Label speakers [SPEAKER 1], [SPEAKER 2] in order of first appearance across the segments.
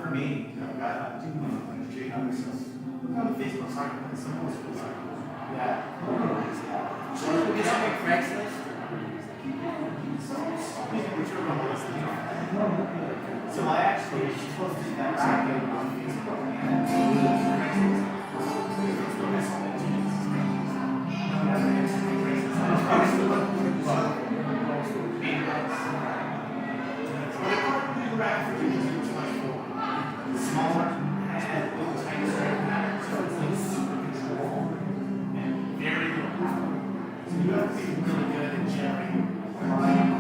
[SPEAKER 1] for me, God, look on the Facebook site, someone was yeah. So we get something Craigslist. So I actually posted that racket on Facebook and smaller and tighter, so it's like super control and very little power. So you have to be really good at generating working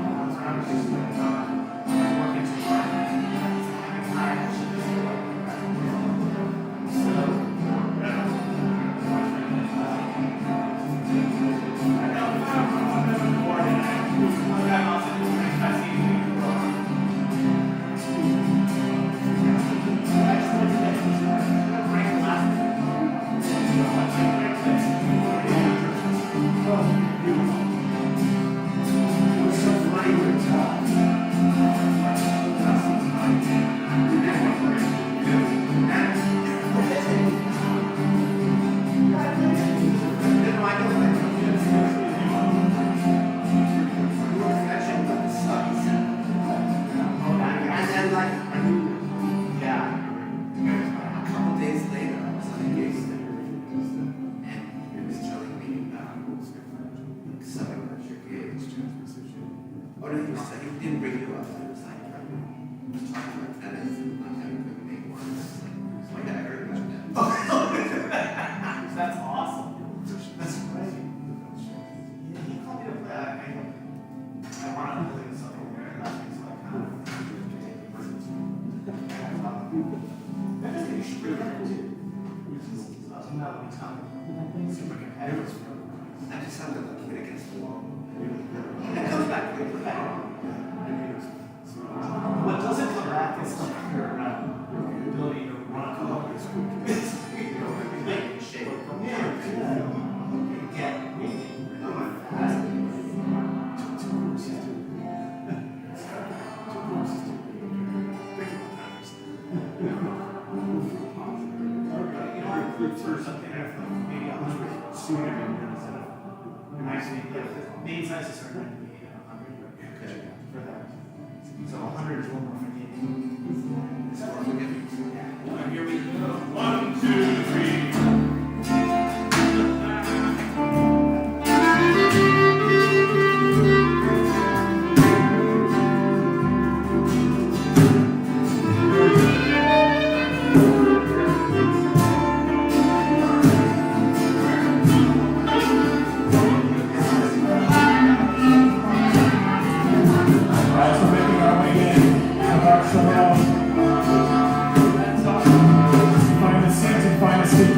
[SPEAKER 1] what doesn't come back is like your ability to run a couple of schools. Make shape. Yeah. For something maybe 100 sooner instead of main size is starting to be 100 for that. So 100 is a little more forgiving. Here we go. 1, 2, 3.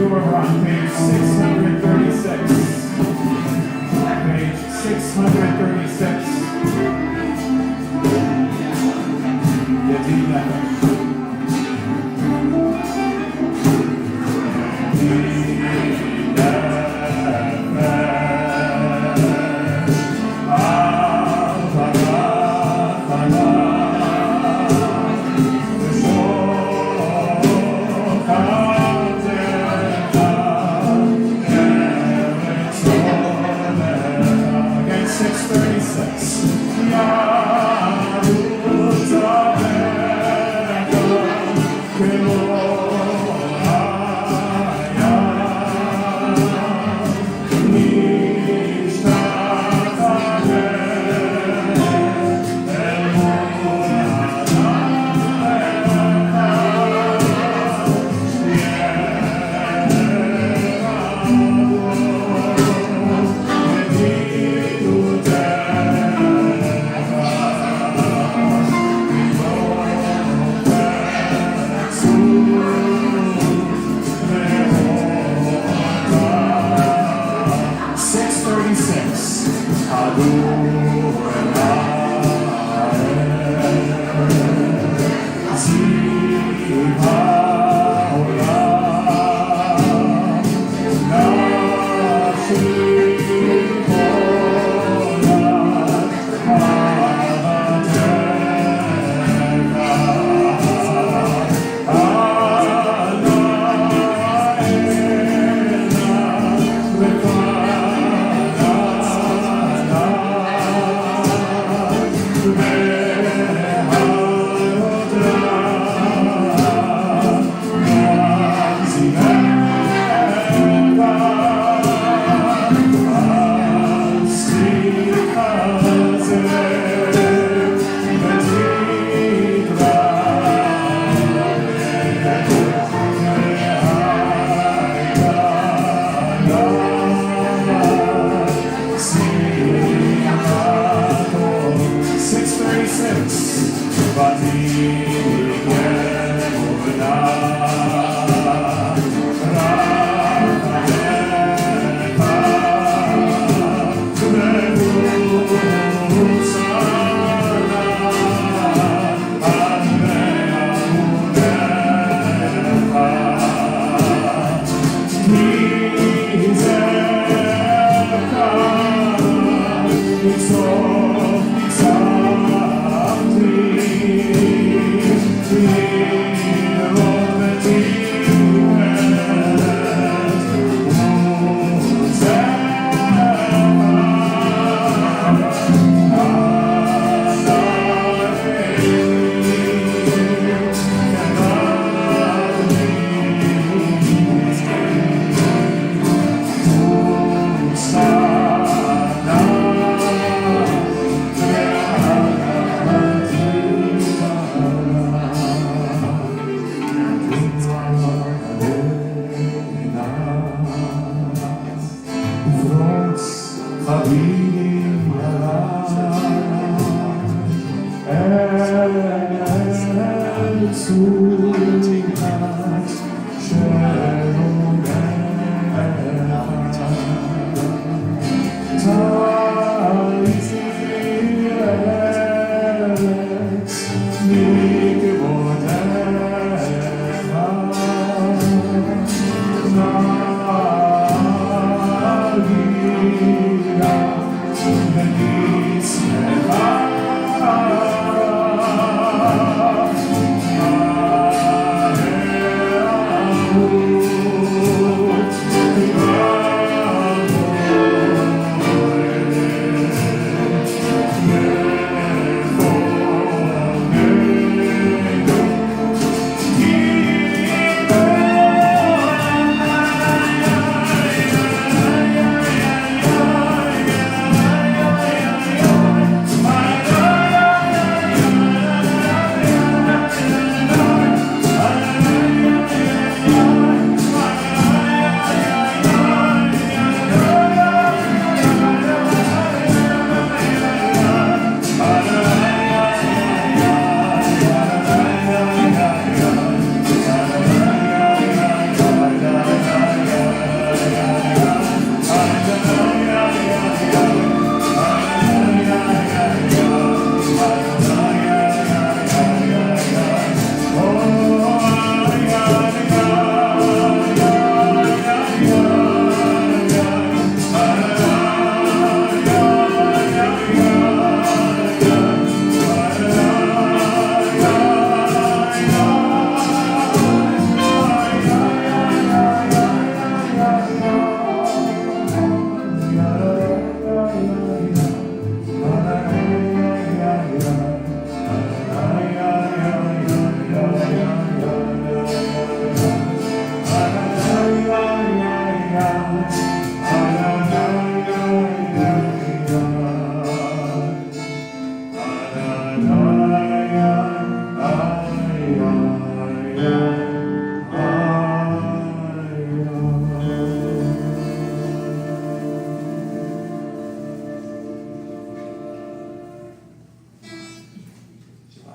[SPEAKER 2] We're on page 636. Page 636.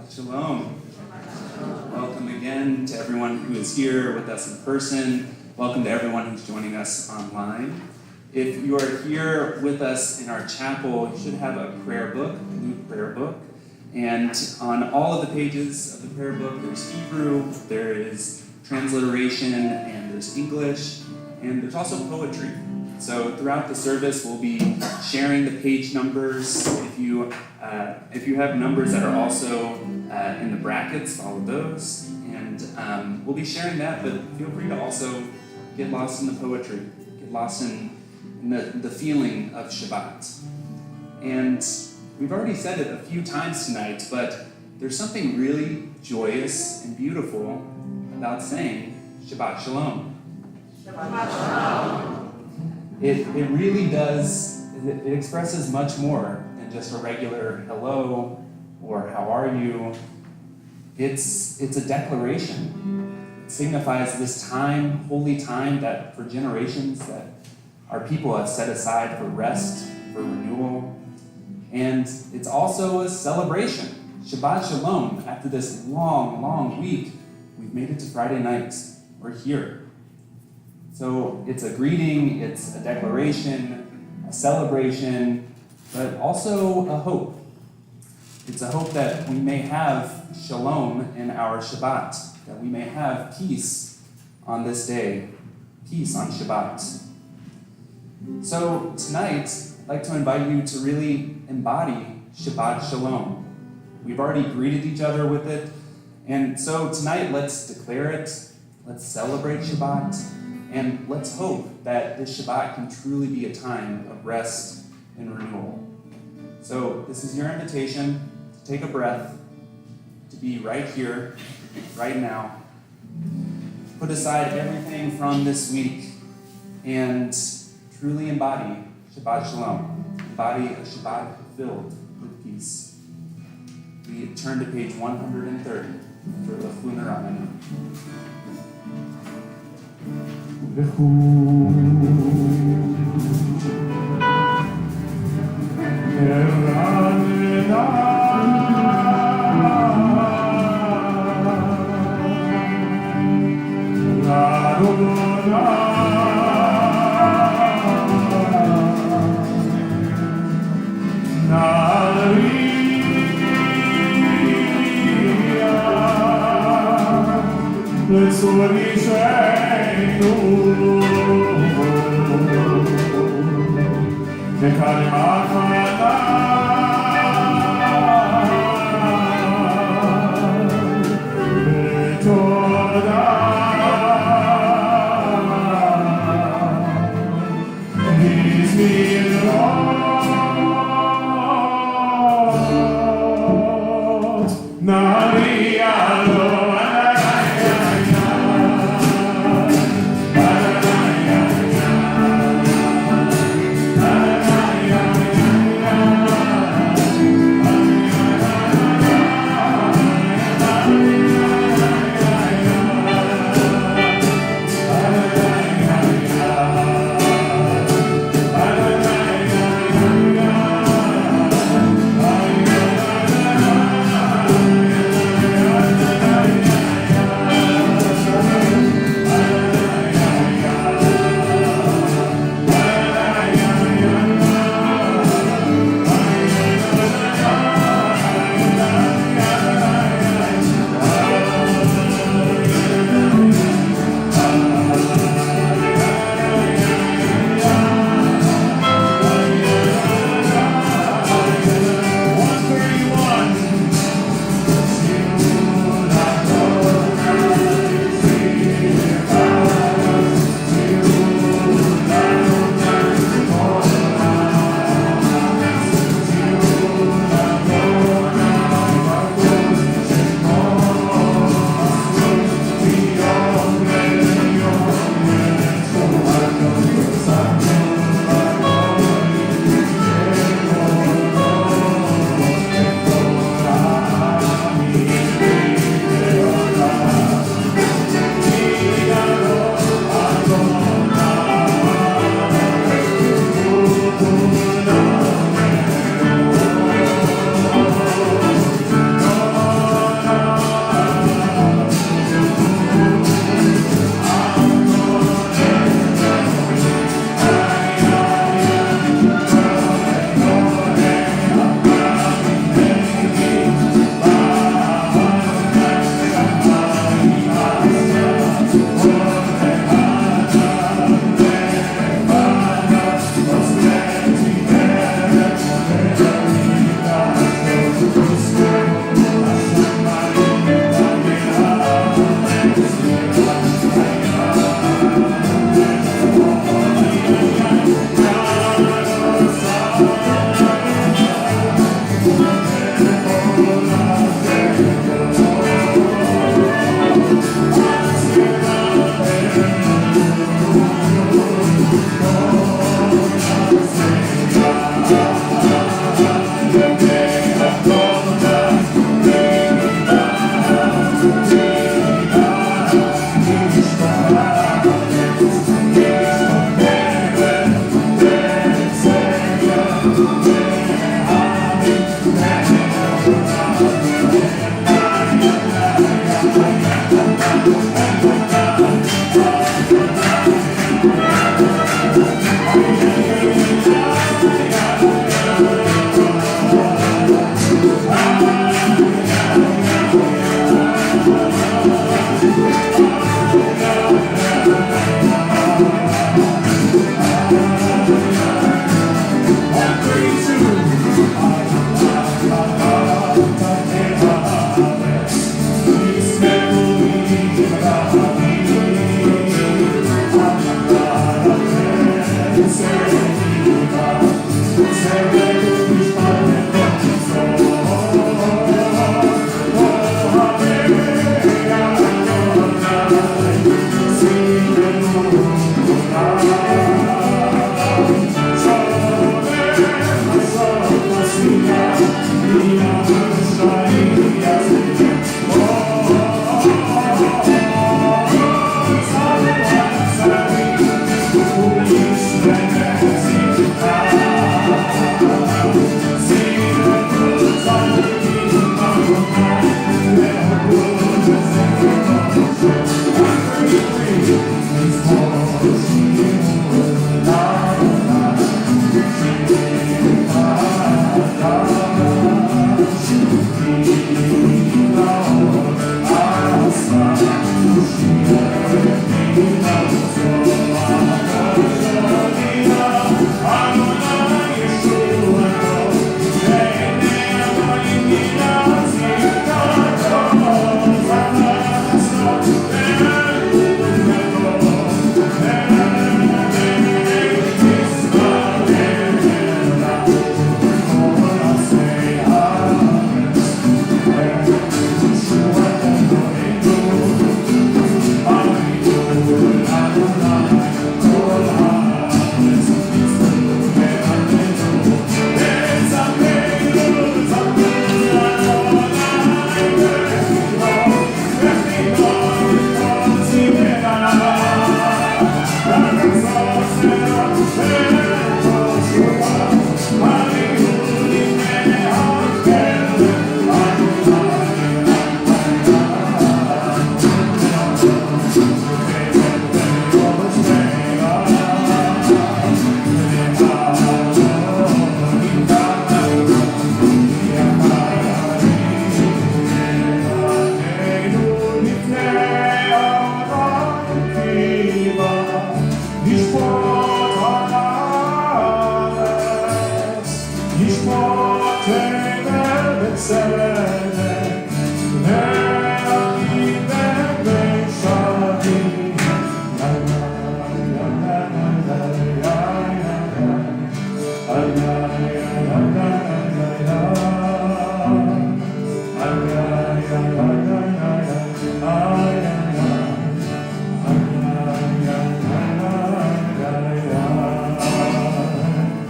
[SPEAKER 3] Shalom. Welcome again to everyone who is here with us in person. Welcome to everyone who's joining us online. If you are here with us in our chapel, you should have a prayer book, a blue prayer book. And on all of the pages of the prayer book, there's Hebrew, there is transliteration, and there's English, and there's also poetry. So throughout the service, we'll be sharing the page numbers. If you have numbers that are also in the brackets, follow those. And we'll be sharing that, but feel free to also get lost in the poetry, get lost in the feeling of Shabbat. And We've already said it a few times tonight, but there's something really joyous and beautiful about saying Shabbat Shalom.
[SPEAKER 4] Shabbat Shalom.
[SPEAKER 3] It really does, it expresses much more than just a regular hello or how are you. It's a declaration. It signifies this time, holy time that for generations that our people have set aside for rest, for renewal. And it's also a celebration. Shabbat Shalom. After this long, long week, we've made it to Friday night. We're here. So it's a greeting, it's a declaration, a celebration, but also a hope. It's a hope that we may have shalom in our Shabbat, that we may have peace on this day, peace on Shabbat. So tonight, I'd like to invite you to really embody Shabbat Shalom. We've already greeted each other with it, and so tonight let's declare it, let's celebrate Shabbat, and let's hope that this Shabbat can truly be a time of rest and renewal. So this is your invitation to take a breath, to be right here, right now. Put aside everything from this week and truly embody Shabbat Shalom. Embody a Shabbat filled with peace. We turn to page 130 for the Funeral.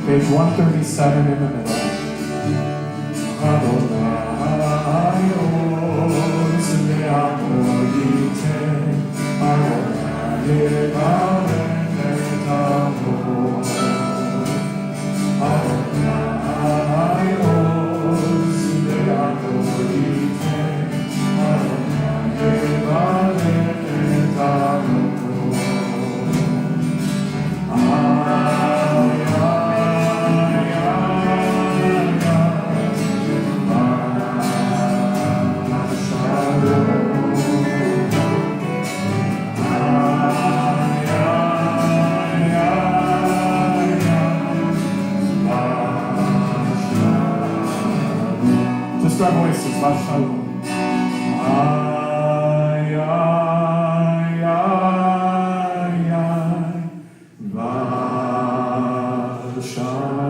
[SPEAKER 2] Page 137 in the middle. Just our voices, Vashalom. Ay, ay, ay, ay,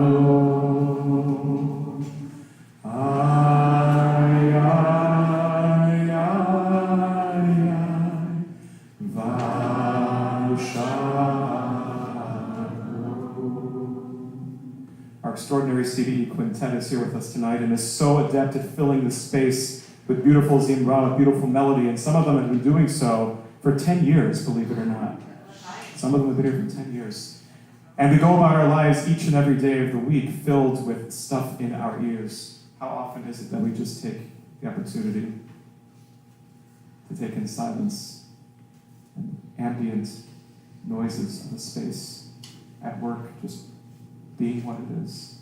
[SPEAKER 2] Vashalom. Ay, ay, ay, ay, Vashalom. Our extraordinary CD quintet is here with us tonight and is so adept at filling the space with beautiful zimra, with beautiful melody, and some of them have been doing so for 10 years, believe it or not. Some of them have been here for 10 years. And we go about our lives each and every day of the week filled with stuff in our ears. How often is it that we just take the opportunity to take in silence and ambient noises of the space at work, just being what it is?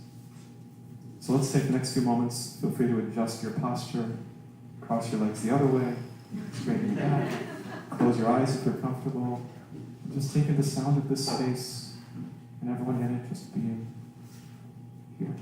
[SPEAKER 2] So let's take the next few moments. Feel free to adjust your posture. Cross your legs the other way. Straighten your back. Close your eyes if you're comfortable. Just take in the sound of this space and everyone in it just being here.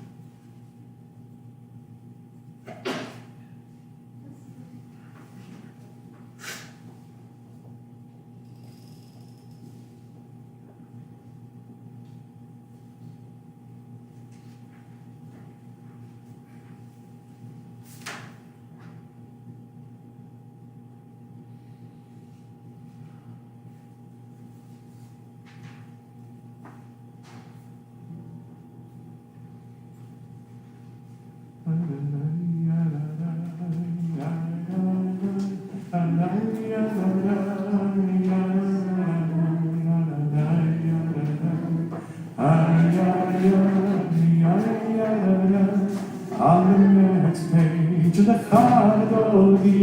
[SPEAKER 2] On the next page, Lechadodi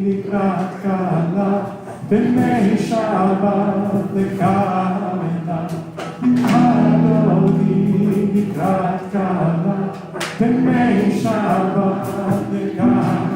[SPEAKER 2] Likrat Kala, B'nei Shabbat Lekavena. Lechadodi Likrat Kala, B'nei Shabbat Lekavena.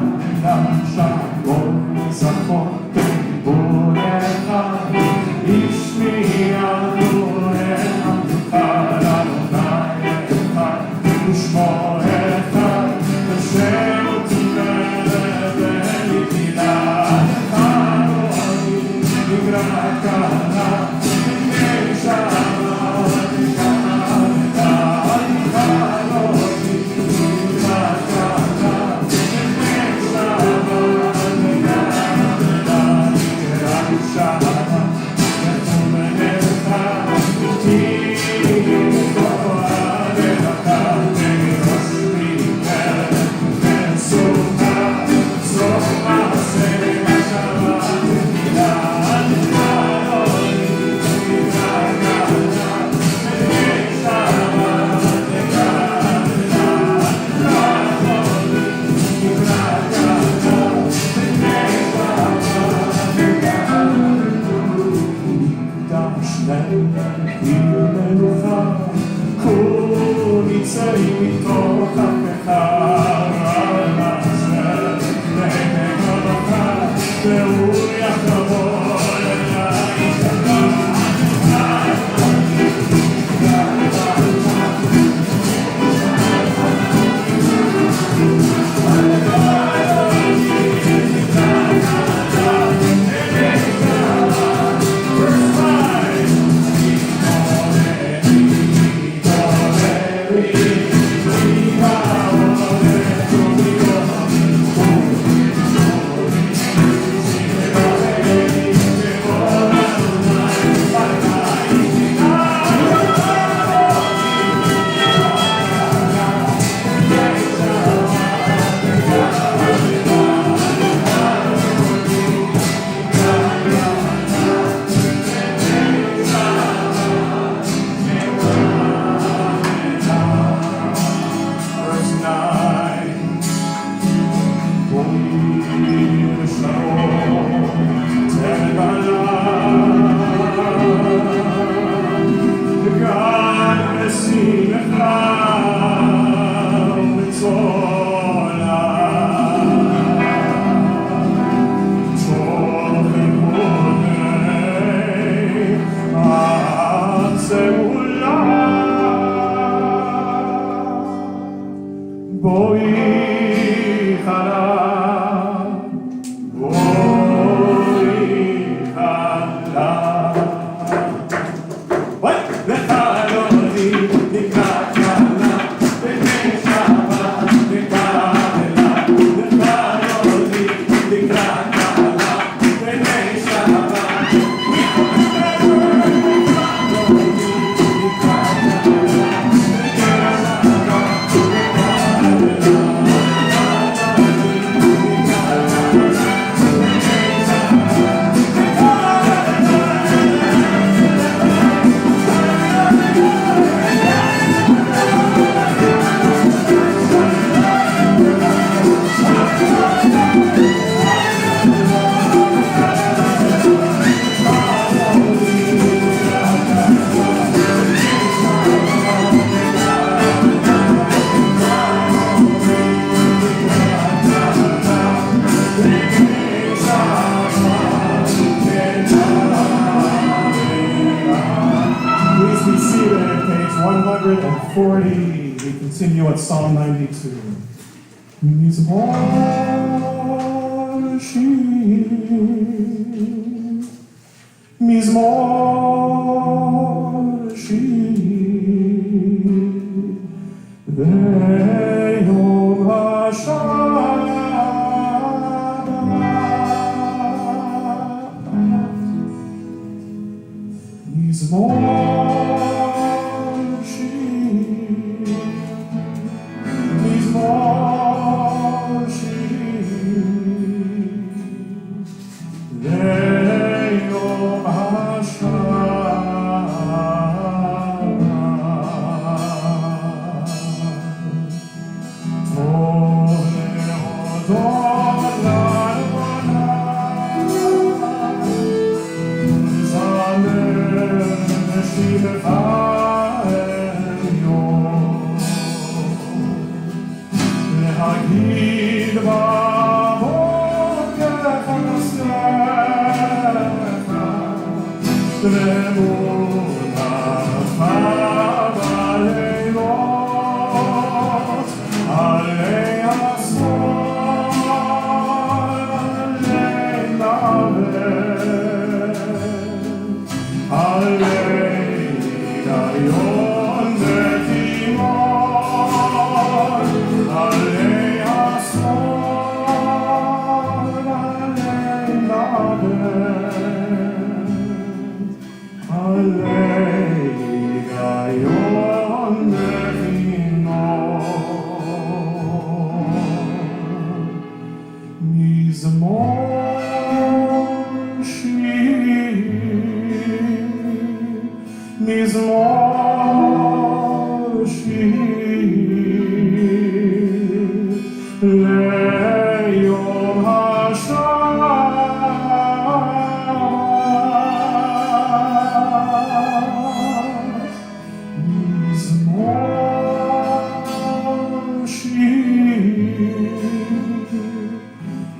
[SPEAKER 2] 140, we continue at Psalm 92.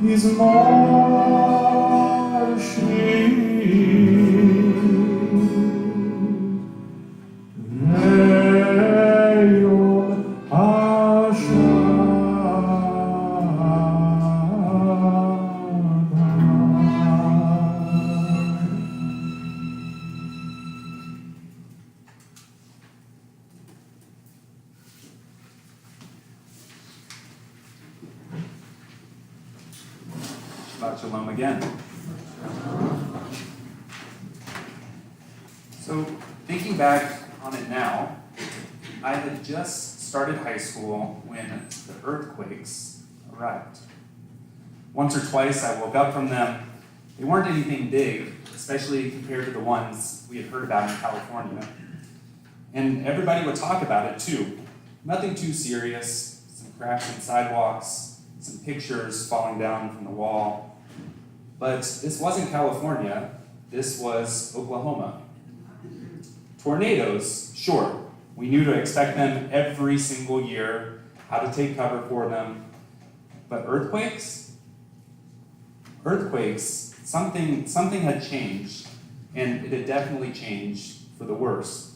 [SPEAKER 2] is marching. Leon
[SPEAKER 3] Shabbat Shalom again. So, thinking back on it now, I had just started high school when the earthquakes arrived. Once or twice I woke up from them. They weren't anything big, especially compared to the ones we had heard about in California. And everybody would talk about it too. Nothing too serious, some cracks in sidewalks, some pictures falling down from the wall. But this wasn't California, this was Oklahoma. Tornadoes, sure, we knew to expect them every single year, how to take cover for them. But earthquakes? Earthquakes, something had changed, and it had definitely changed for the worse.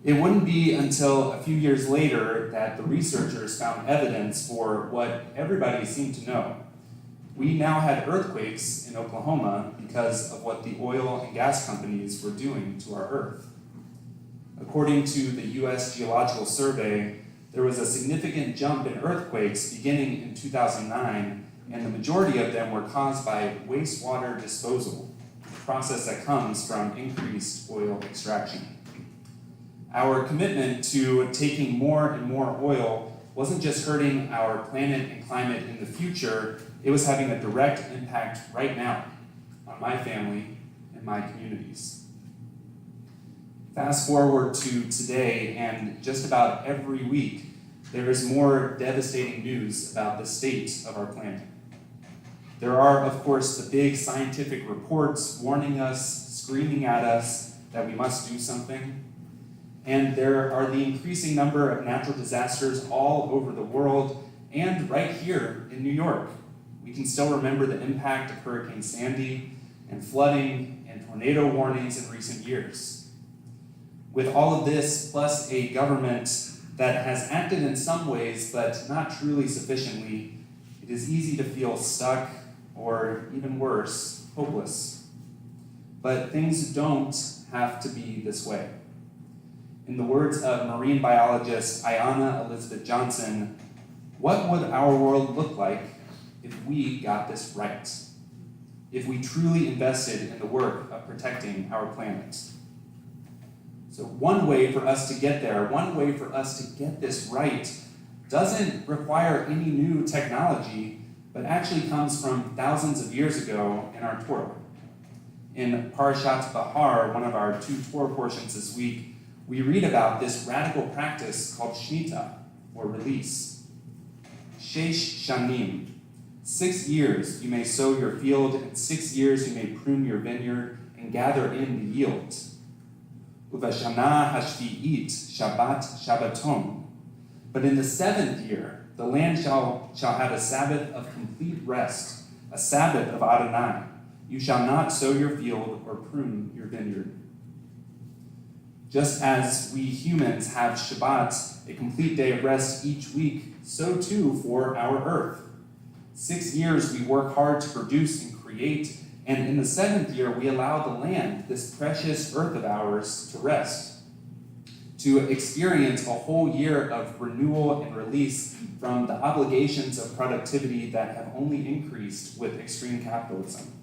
[SPEAKER 3] It wouldn't be until a few years later that the researchers found evidence for what everybody seemed to know. We now had earthquakes in Oklahoma because of what the oil and gas companies were doing to our earth. According to the U.S. Geological Survey, there was a significant jump in earthquakes beginning in 2009, and the majority of them were caused by wastewater disposal, a process that comes from increased oil extraction. Our commitment to taking more and more oil wasn't just hurting our planet and climate in the future, it was having a direct impact right now on my family and my communities. Fast forward to today, and just about every week, there is more devastating news about the state of our planet. There are, of course, the big scientific reports warning us, screaming at us that we must do something. And there are the increasing number of natural disasters all over the world and right here in New York. We can still remember the impact of Hurricane Sandy and flooding and tornado warnings in recent years. With all of this, plus a government that has acted in some ways but not truly sufficiently, it is easy to feel stuck or, even worse, hopeless. But things don't have to be this way. In the words of marine biologist Ayanna Elizabeth Johnson, what would our world look like if we got this right? If we truly invested in the work of protecting our planet? So one way for us to get there, one way for us to get this right, doesn't require any new technology, but actually comes from thousands of years ago in our Torah. In Parashat Bahar, one of our 2 Torah portions this week, we read about this radical practice called Shemitah, or release. Sheish Shanim, 6 years you may sow your field, and 6 years you may prune your vineyard and gather in the yield. Uvashana hashvi'it Shabbat Shabbaton. But in the 7th year, the land shall have a Sabbath of complete rest, a Sabbath of Adonai. You shall not sow your field or prune your vineyard. Just as we humans have Shabbat, a complete day of rest each week, so too for our earth. 6 years we work hard to produce and create, and in the 7th year we allow the land, this precious earth of ours, to rest, to experience a whole year of renewal and release from the obligations of productivity that have only increased with extreme capitalism.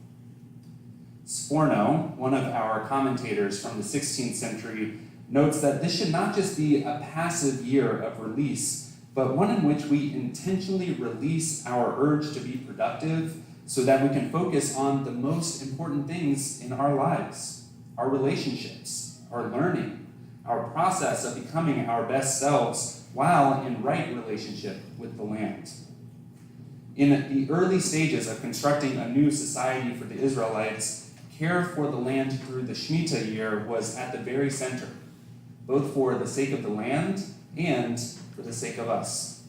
[SPEAKER 3] Sforno, one of our commentators from the 16th century, notes that this should not just be a passive year of release, but one in which we intentionally release our urge to be productive so that we can focus on the most important things in our lives, our relationships, our learning, our process of becoming our best selves while in right relationship with the land. In the early stages of constructing a new society for the Israelites, care for the land through the Shemitah year was at the very center, both for the sake of the land and for the sake of us.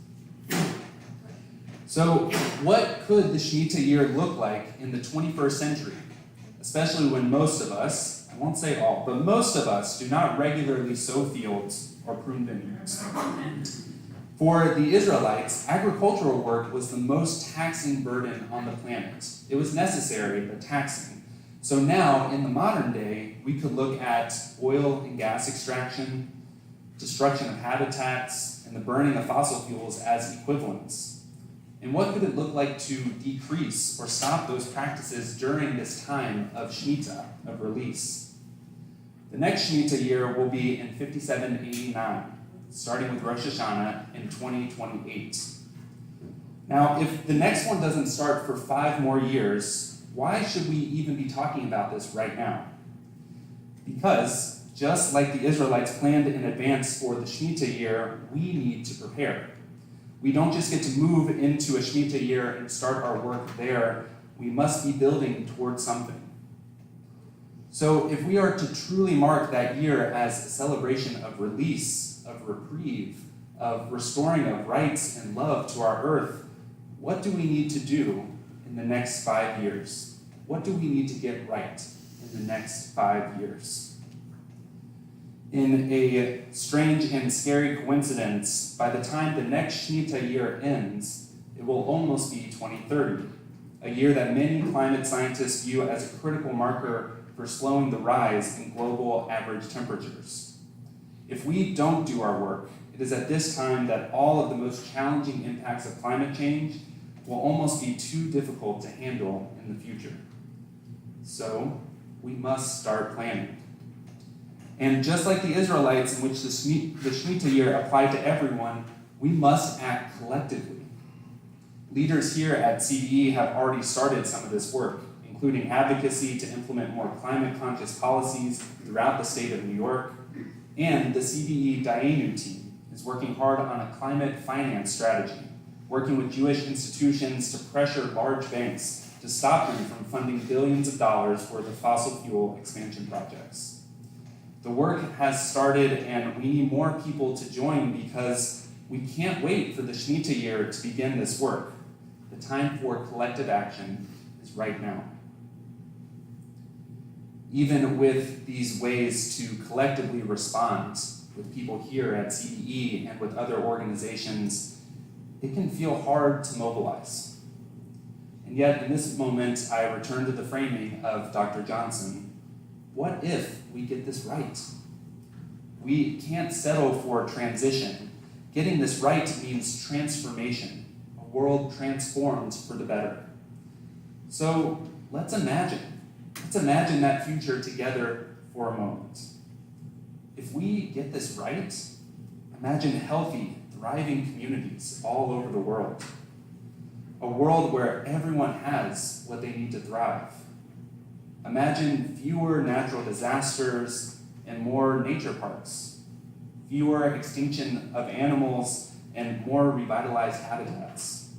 [SPEAKER 3] So, what could the Shemitah year look like in the 21st century? Especially when most of us, I won't say all, but most of us do not regularly sow fields or prune vineyards. For the Israelites, agricultural work was the most taxing burden on the planet. It was necessary, but taxing. So now, in the modern day, we could look at oil and gas extraction, destruction of habitats, and the burning of fossil fuels as equivalents. And what could it look like to decrease or stop those practices during this time of Shemitah, of release? The next Shemitah year will be in 5789, starting with Rosh Hashanah in 2028. Now, if the next one doesn't start for 5 more years, why should we even be talking about this right now? Because, just like the Israelites planned in advance for the Shemitah year, we need to prepare. We don't just get to move into a Shemitah year and start our work there. We must be building towards something. So if we are to truly mark that year as a celebration of release, of reprieve, of restoring of rights and love to our earth, what do we need to do in the next 5 years? What do we need to get right in the next 5 years? In a strange and scary coincidence, by the time the next Shemitah year ends, it will almost be 2030, a year that many climate scientists view as a critical marker for slowing the rise in global average temperatures. If we don't do our work, it is at this time that all of the most challenging impacts of climate change will almost be too difficult to handle in the future. So, we must start planning. And just like the Israelites, in which the Shemitah year applied to everyone, we must act collectively. Leaders here at CBE have already started some of this work, including advocacy to implement more climate-conscious policies throughout the state of New York, and the CBE Dayenu team is working hard on a climate finance strategy, working with Jewish institutions to pressure large banks to stop them from funding billions of dollars worth of fossil fuel expansion projects. The work has started, and we need more people to join because we can't wait for the Shemitah year to begin this work. The time for collective action is right now. Even with these ways to collectively respond with people here at CBE and with other organizations, it can feel hard to mobilize. And yet, in this moment, I return to the framing of Dr. Johnson. What if we get this right? We can't settle for transition. Getting this right means transformation, a world transformed for the better. So let's imagine that future together for a moment. If we get this right, imagine healthy, thriving communities all over the world. A world where everyone has what they need to thrive. Imagine fewer natural disasters and more nature parks, fewer extinction of animals and more revitalized habitats,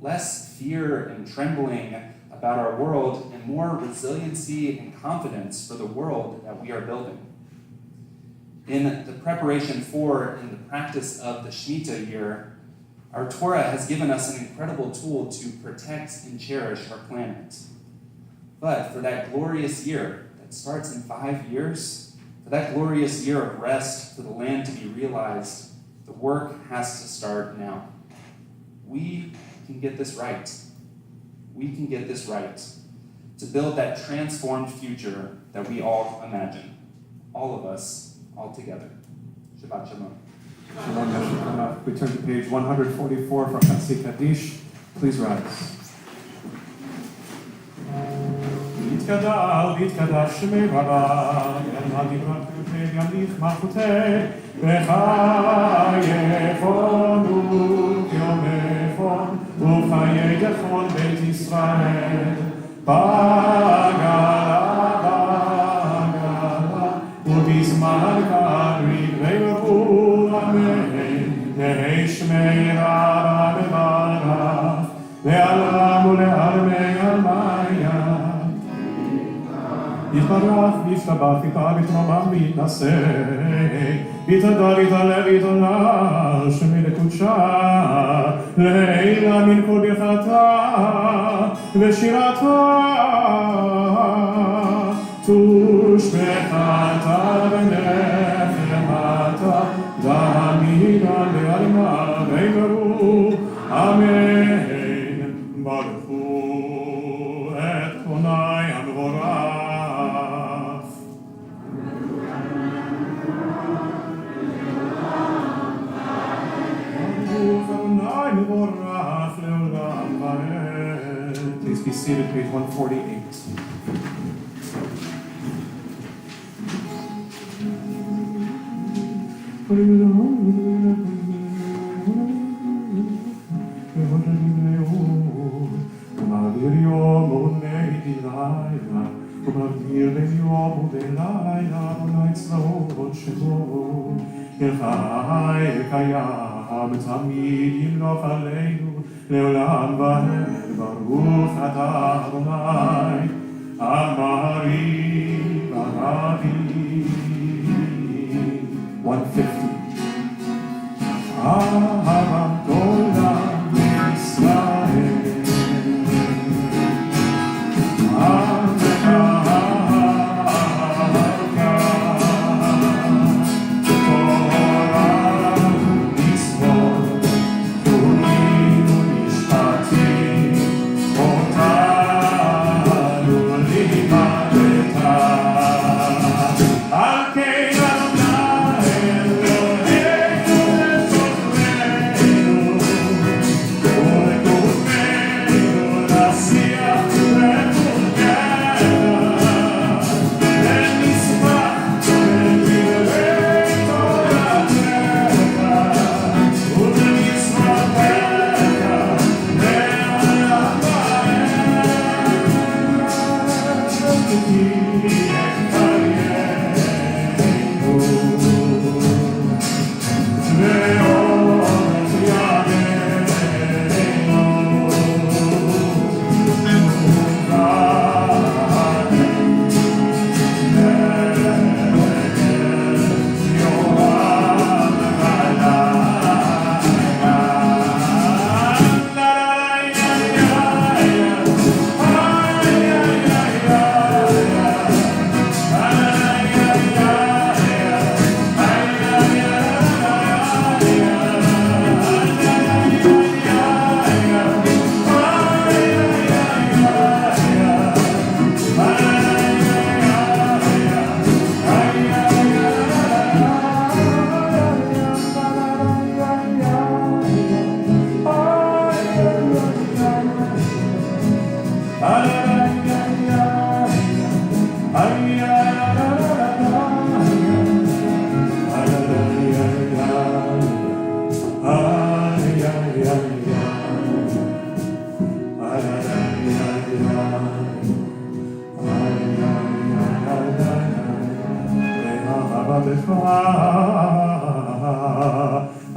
[SPEAKER 3] less fear and trembling about our world and more resiliency and confidence for the world that we are building. In the preparation for and the practice of the Shemitah year, our Torah has given us an incredible tool to protect and cherish our planet. But for that glorious year that starts in 5 years, for that glorious year of rest for the land to be realized, the work has to start now. We can get this right. We can get this right to build that transformed future that we all imagine. All of us, all together. Shabbat Shalom.
[SPEAKER 2] Shalom Yeshua. We turn to page 144 for Chatzi Kaddish. Please rise. יתגדל ויתקדש שמי רבה, ילמד יברכך ימליך מלכותך, וחייכונו כיומכון, וחיי דכון בית ישראל, בגלה, ובזמן קריב וירבו אמן, נהי שמי רבה מברך, ועלם ולעלמי עלמיה, יתברך וישתבח איתה ותרומם ויתנשא Vita levita shemine kucha leila min kol birchata veshirata tushmechata v'nefemata damina le'alma v'emeru amen baruchu et Adonai המבורך Please be seated, page 148. תמיד ימלוך עלינו לעולם ועד ברוך אתה אדוני אמרי ברבי 150 אהבה גדולה לישראל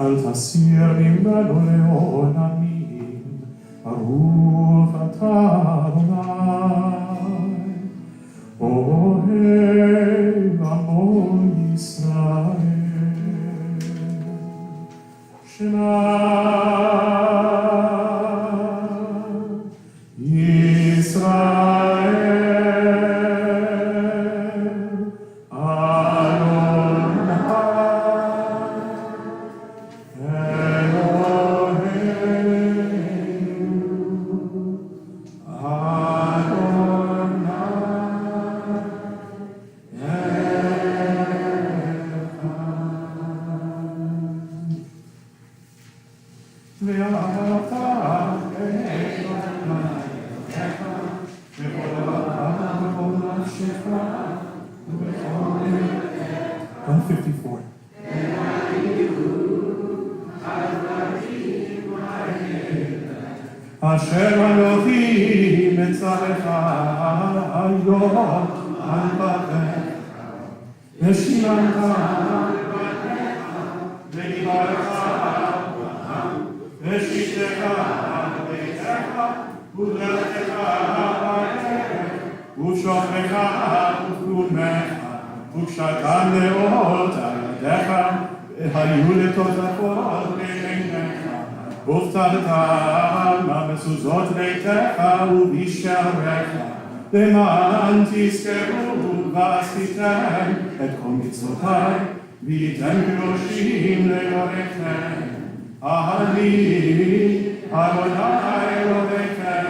[SPEAKER 2] אל תסיר ממנו לעולמים, ברוך אתה אדוני, אוהב עמו ישראל. שמע ישראל אשר אנוכי מצווך היום על ברך ושילמת ודיברת ושיתך ביתך וברכך ושוכבך וקומך וקשתן לאות ידיך היו לתותחות בעיניך, ובטחתם במזוזות ביתך ובשעריך, למען תזכרו ועשיתם את כל מצוותיי, והייתם קדושים לאלוהיכם. אני אדוני אלוהיכם,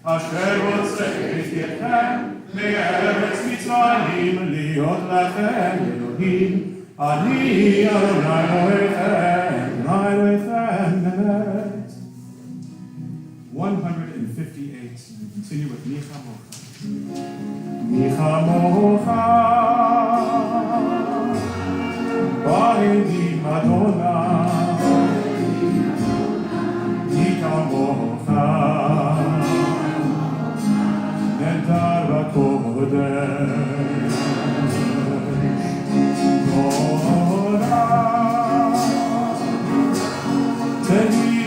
[SPEAKER 2] אשר הוצאתי אתכם מארץ מצרים להיות לכם אלוהים. אני אדוני אלוהיכם, אלוהיכם באמת. 158. Continue with Micha Mocha. Micha Mocha, Baedim Adonai, Micha Mocha, Nedar HaKodesh, Torah, Tehillah,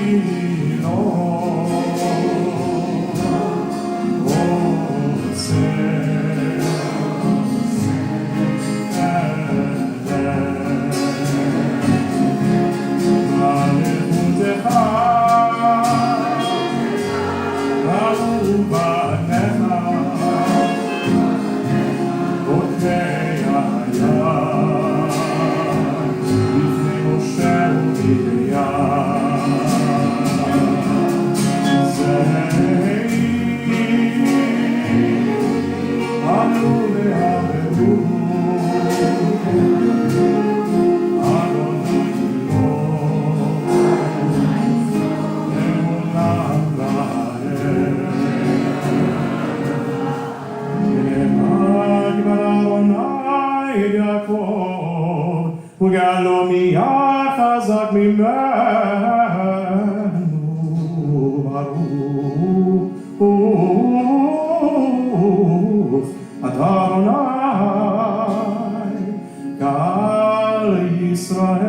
[SPEAKER 2] וגאלו מיד חזק ממנו, ברוך אתה אדוני גאל ישראל.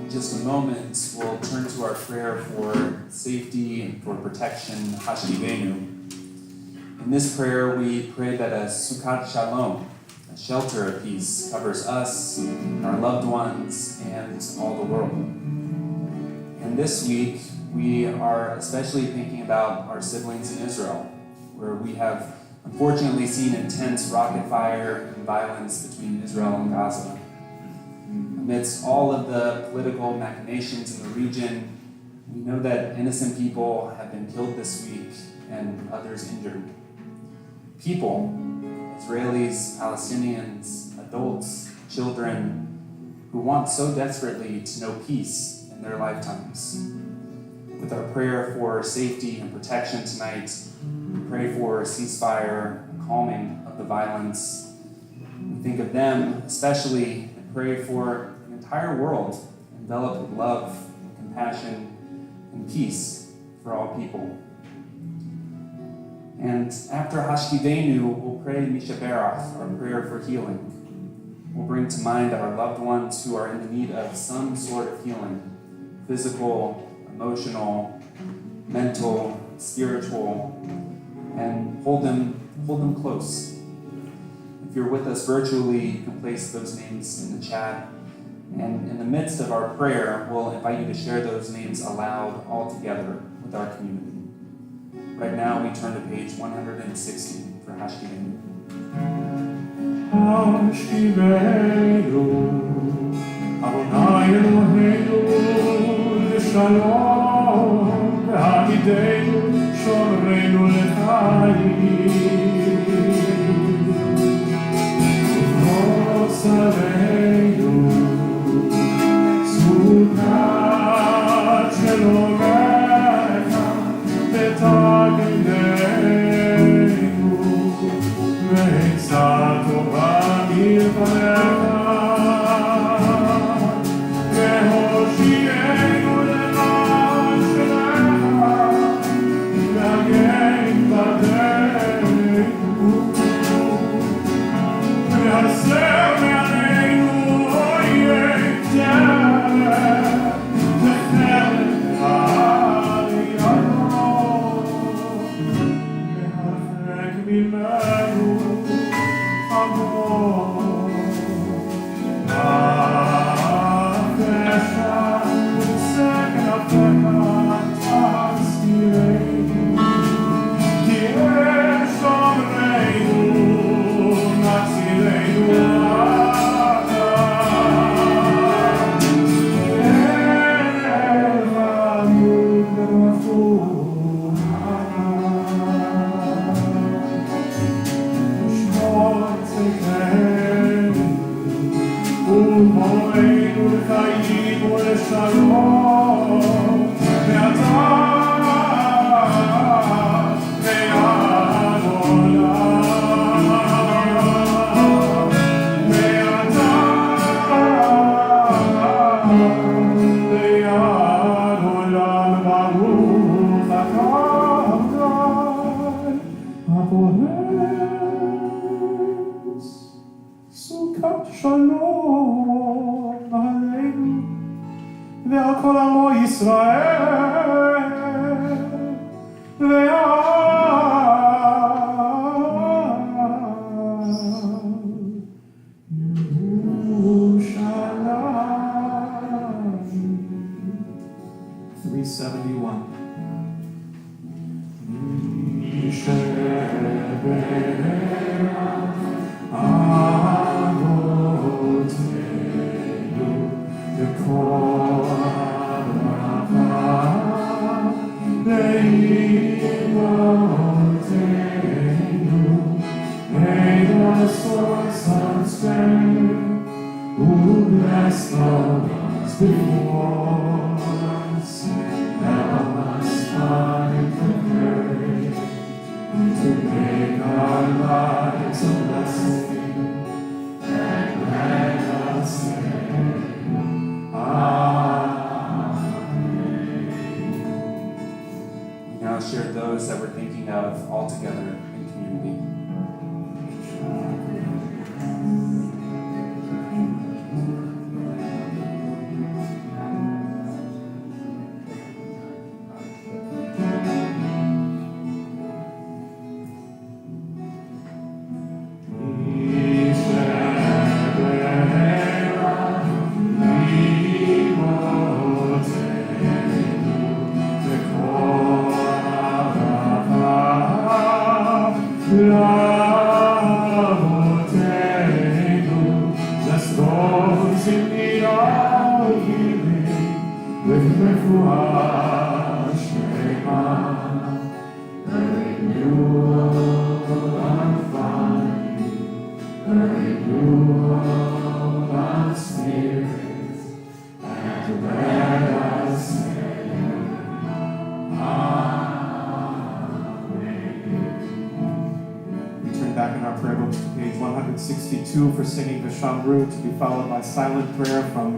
[SPEAKER 3] In just a moment, we'll turn to our prayer for safety and for protection, Hashivenu. In this prayer, we pray that a Sukkot Shalom, a shelter of peace, covers us, our loved ones, and all the world. And this week, we are especially thinking about our siblings in Israel, where we have unfortunately seen intense rocket fire and violence between Israel and Gaza. Amidst all of the political machinations in the region, we know that innocent people have been killed this week and others injured. People, Israelis, Palestinians, adults, children, who want so desperately to know peace in their lifetimes. With our prayer for safety and protection tonight, we pray for a ceasefire, a calming of the violence. We think of them especially and pray for the entire world enveloped with love, compassion, and peace for all people. And after Hashkivenu, we'll pray Mishaberach, our prayer for healing. We'll bring to mind our loved ones who are in the need of some sort of healing, physical, emotional, mental, spiritual, and hold them close. If you're with us virtually, you can place those names in the chat. And in the midst of our prayer, we'll invite you to share those names aloud all together with our community. Right now, we turn to page 160 for Hashkivenu.
[SPEAKER 2] Hashkivenu, Adonai Eloheinu, Shalom, V'Hamidenu, Shomreinu L'chaim, Nosareinu, Sukkot Shelomecha, B'Taginenu, V'Etzah Tova Milpanecha, V'Hoshienu L'Ma'ashenecha, ועל כל עמו ישראל, ירושלים. 371. Bless the ones before us, help us find the courage to make our lives a blessing, and let us say, Amen.
[SPEAKER 3] We now share those that we're thinking of all together in community.
[SPEAKER 2] For singing the Shamru, to be followed by silent prayer from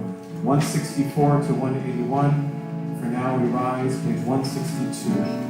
[SPEAKER 2] 164 to 181. For now, we rise, page 162.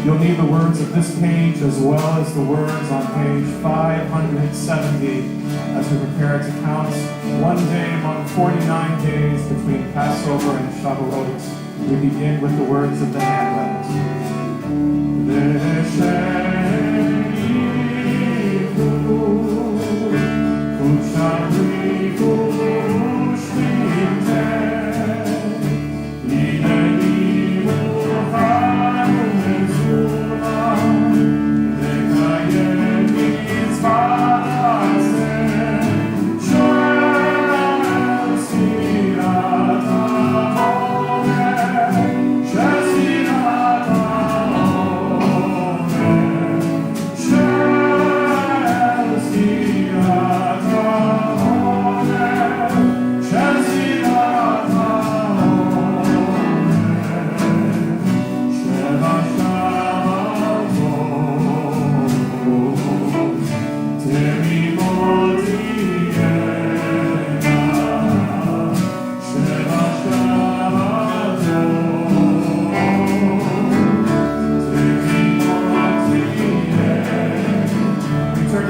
[SPEAKER 2] You'll need the words of this page as well as the words on page 570 as we prepare to count one day among 49 days between Passover and Shavuot. We begin with the words of the handlet.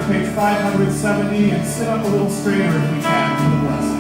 [SPEAKER 2] Page 570 and sit up a little straighter if we can for the blessing.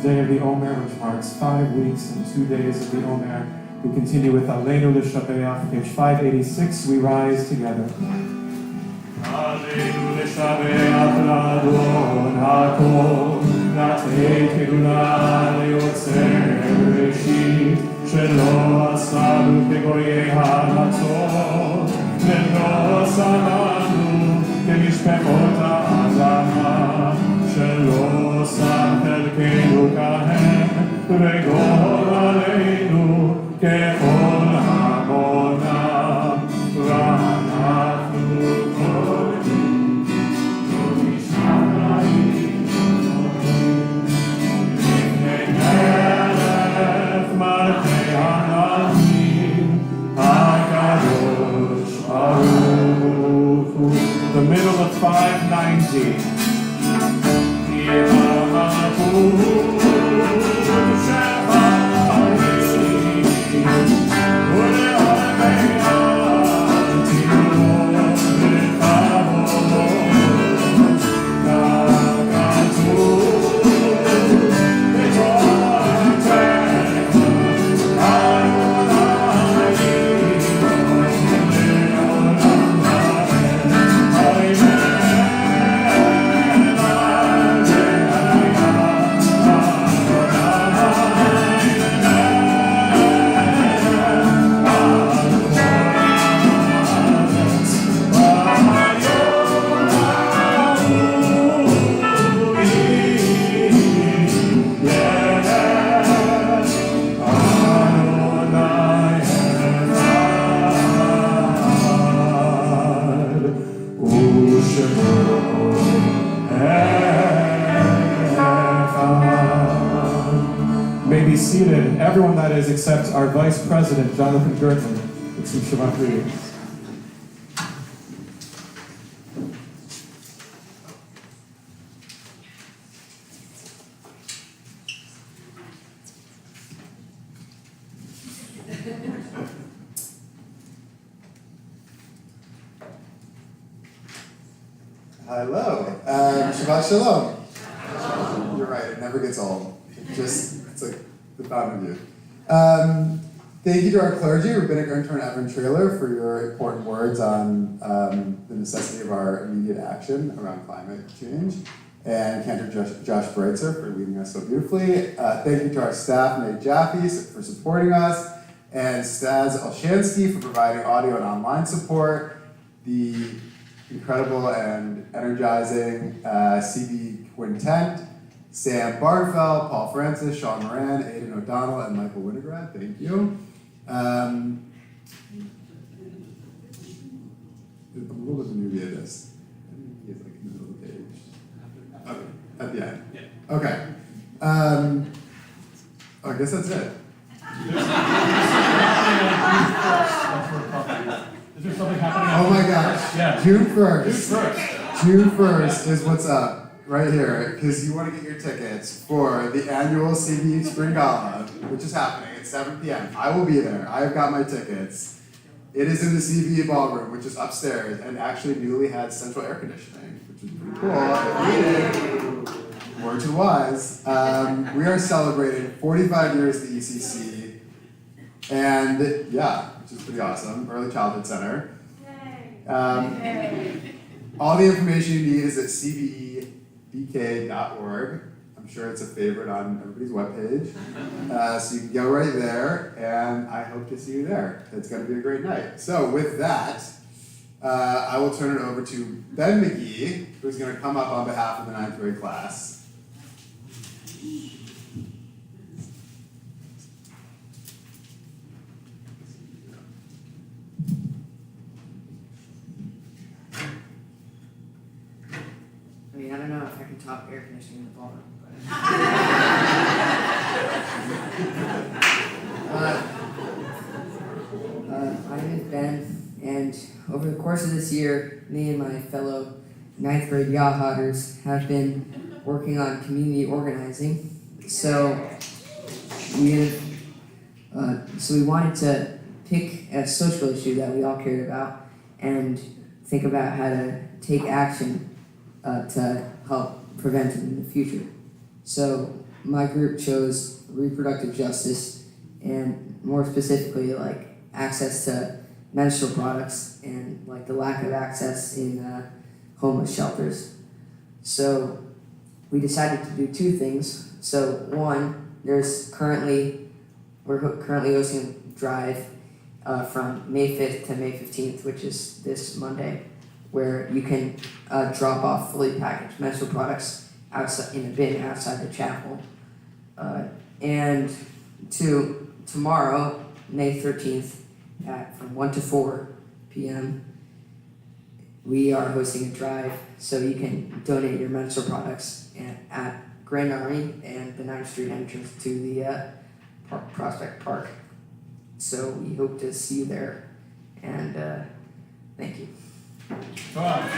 [SPEAKER 2] Day of the Omer, which marks 5 weeks and 2 days of the Omer. We continue with Aleinu L'Shabeach, page 586. We rise together. Aleinu L'Shabeach L'Adon HaKol, Natei Keduna Le'Yotzer Bereshit, Shelo Asadu Begoyei HaMatzot, Ve'lo Samanu Kemishpechot HaAdama, Shelo Sam Elkeinu Kahem, V'gor Aleinu Kechol HaMonam, V'anachnu Kodim, V'nishamrayim, V'nei Melech Malchei HaNazim, HaKadosh Baruch Hu. The middle of 590. Seated, everyone that is, except our Vice President, Jonathan Gertman, with some Shabbat greetings.
[SPEAKER 5] Hello, Shabbat Shalom. You're right, it never gets old. It's like the fountain of youth. Thank you to our clergy, Rabbinic Intern Evan Trailer, for your important words on the necessity of our immediate action around climate change, and Cantor Josh Breitzer for leading us so beautifully. Thank you to our staff, Nate Jaffe, for supporting us, and Stas Olshansky for providing audio and online support, the incredible and energizing CB Quintet, Sam Barnfeld, Paul Francis, Sean Moran, Aidan O'Donnell, and Michael Winograd. Thank you. I'm a little bit of a newbie at this. I think he is like in the middle of the page. Okay, at the end.
[SPEAKER 1] Yeah.
[SPEAKER 5] Okay. I guess that's it.
[SPEAKER 2] Is there something happening?
[SPEAKER 5] Oh my gosh.
[SPEAKER 2] Yeah.
[SPEAKER 5] June 1st. June 1st is what's up. Right here, because you want to get your tickets for the annual CB Spring Gala, which is happening at 7 p.m. I will be there. I've got my tickets. It is in the CB ballroom, which is upstairs, and actually newly had central air conditioning, which is pretty cool. Word to the wise. We are celebrating 45 years at the ECC, and yeah, which is pretty awesome. Early Childhood Center. All the information you need is at cbek.org. I'm sure it's a favorite on everybody's webpage. So you can go right there, and I hope to see you there. It's going to be a great night. So with that, I will turn it over to Ben McGee, who's going to come up on behalf of the 9th grade class.
[SPEAKER 6] I mean, I don't know if I can top air conditioning in the ballroom, but my name is Ben, and over the course of this year, me and my fellow 9th grade Yahaders have been working on community organizing. So we wanted to pick a social issue that we all cared about and think about how to take action to help prevent it in the future. So my group chose reproductive justice, and more specifically, like access to menstrual products and like the lack of access in homeless shelters. So we decided to do two things. So one, we're currently hosting a drive from May 5th to May 15th, which is this Monday, where you can drop off fully packaged menstrual products outside in a bin outside the chapel. And tomorrow, May 13th, from 1 to 4 p.m., we are hosting a drive so you can donate your menstrual products at Grand Army and the 9th Street entrance to the Prospect Park. So we hope to see you there, and thank you.
[SPEAKER 2] Come on.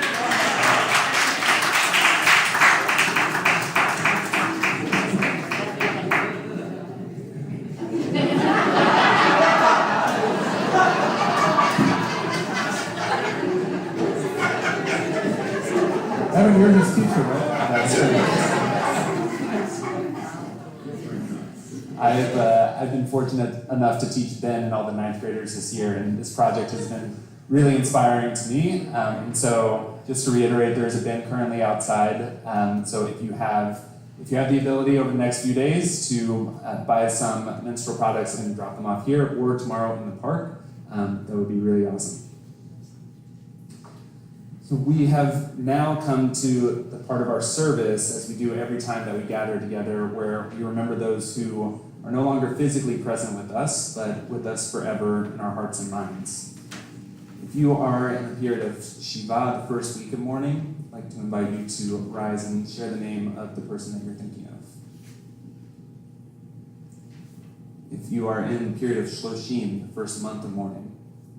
[SPEAKER 2] Evan, you're his teacher, right?
[SPEAKER 3] That's right. I've been fortunate enough to teach Ben and all the ninth graders this year, and this project has been really inspiring to me. And so, just to reiterate, there's a bin currently outside. So if you have the ability over the next few days to buy some menstrual products and drop them off here or tomorrow in the park, that would be really awesome. So we have now come to the part of our service, as we do every time that we gather together, where we remember those who are no longer physically present with us, but with us forever in our hearts and minds. If you are in the period of Shiva, the first week of mourning, I'd like to invite you to rise and share the name of the person that you're thinking of. If you are in the period of Shloshim, the first month of mourning,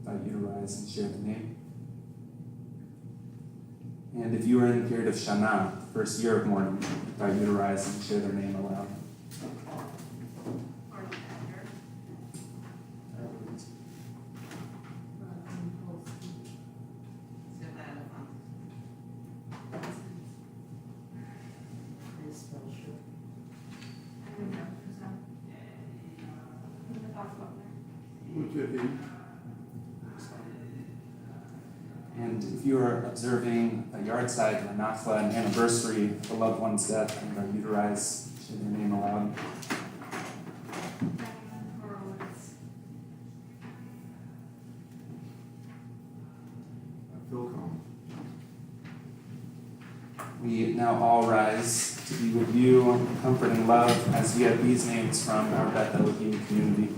[SPEAKER 3] I invite you to rise and share the name. And if you are in the period of Shana, the first year of mourning, I invite you to rise and share their name aloud. And if you are observing a yard-side manafla, an anniversary of a loved one's death, I invite you to rise, share their name aloud. We now all rise to be with you in comfort and love as we have these names from our Beth Elohim community.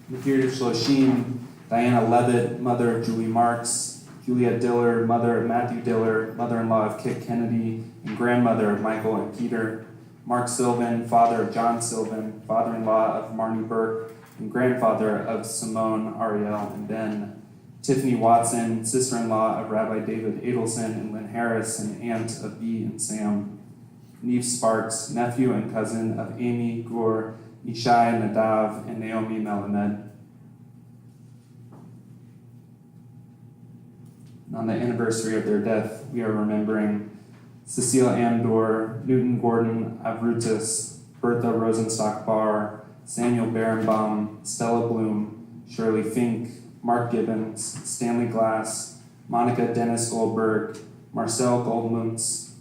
[SPEAKER 3] In the period of Shloshim, Diana Levitt, mother of Julie Marks, Juliet Diller, mother of Matthew Diller, mother-in-law of Kit Kennedy, and grandmother of Michael and Peter, Mark Sylvan, father of John Sylvan, father-in-law of Marnie Burke, and grandfather of Simone, Ariel, and Ben, Tiffany Watson, sister-in-law of Rabbi David Adelson and Lynn Harris, and aunt of Bee and Sam, Neve Sparks, nephew and cousin of Amy, Gur, Ishai, Nadav, and Naomi Melamed. And on the anniversary of their death, we are remembering Cecile Amdor, Newton Gordon Avrutis, Bertha Rosenstock Barr, Samuel Berenbaum, Stella Bloom, Shirley Fink, Mark Gibbons, Stanley Glass, Monica Dennis Goldberg, Marcel Goldmuntz,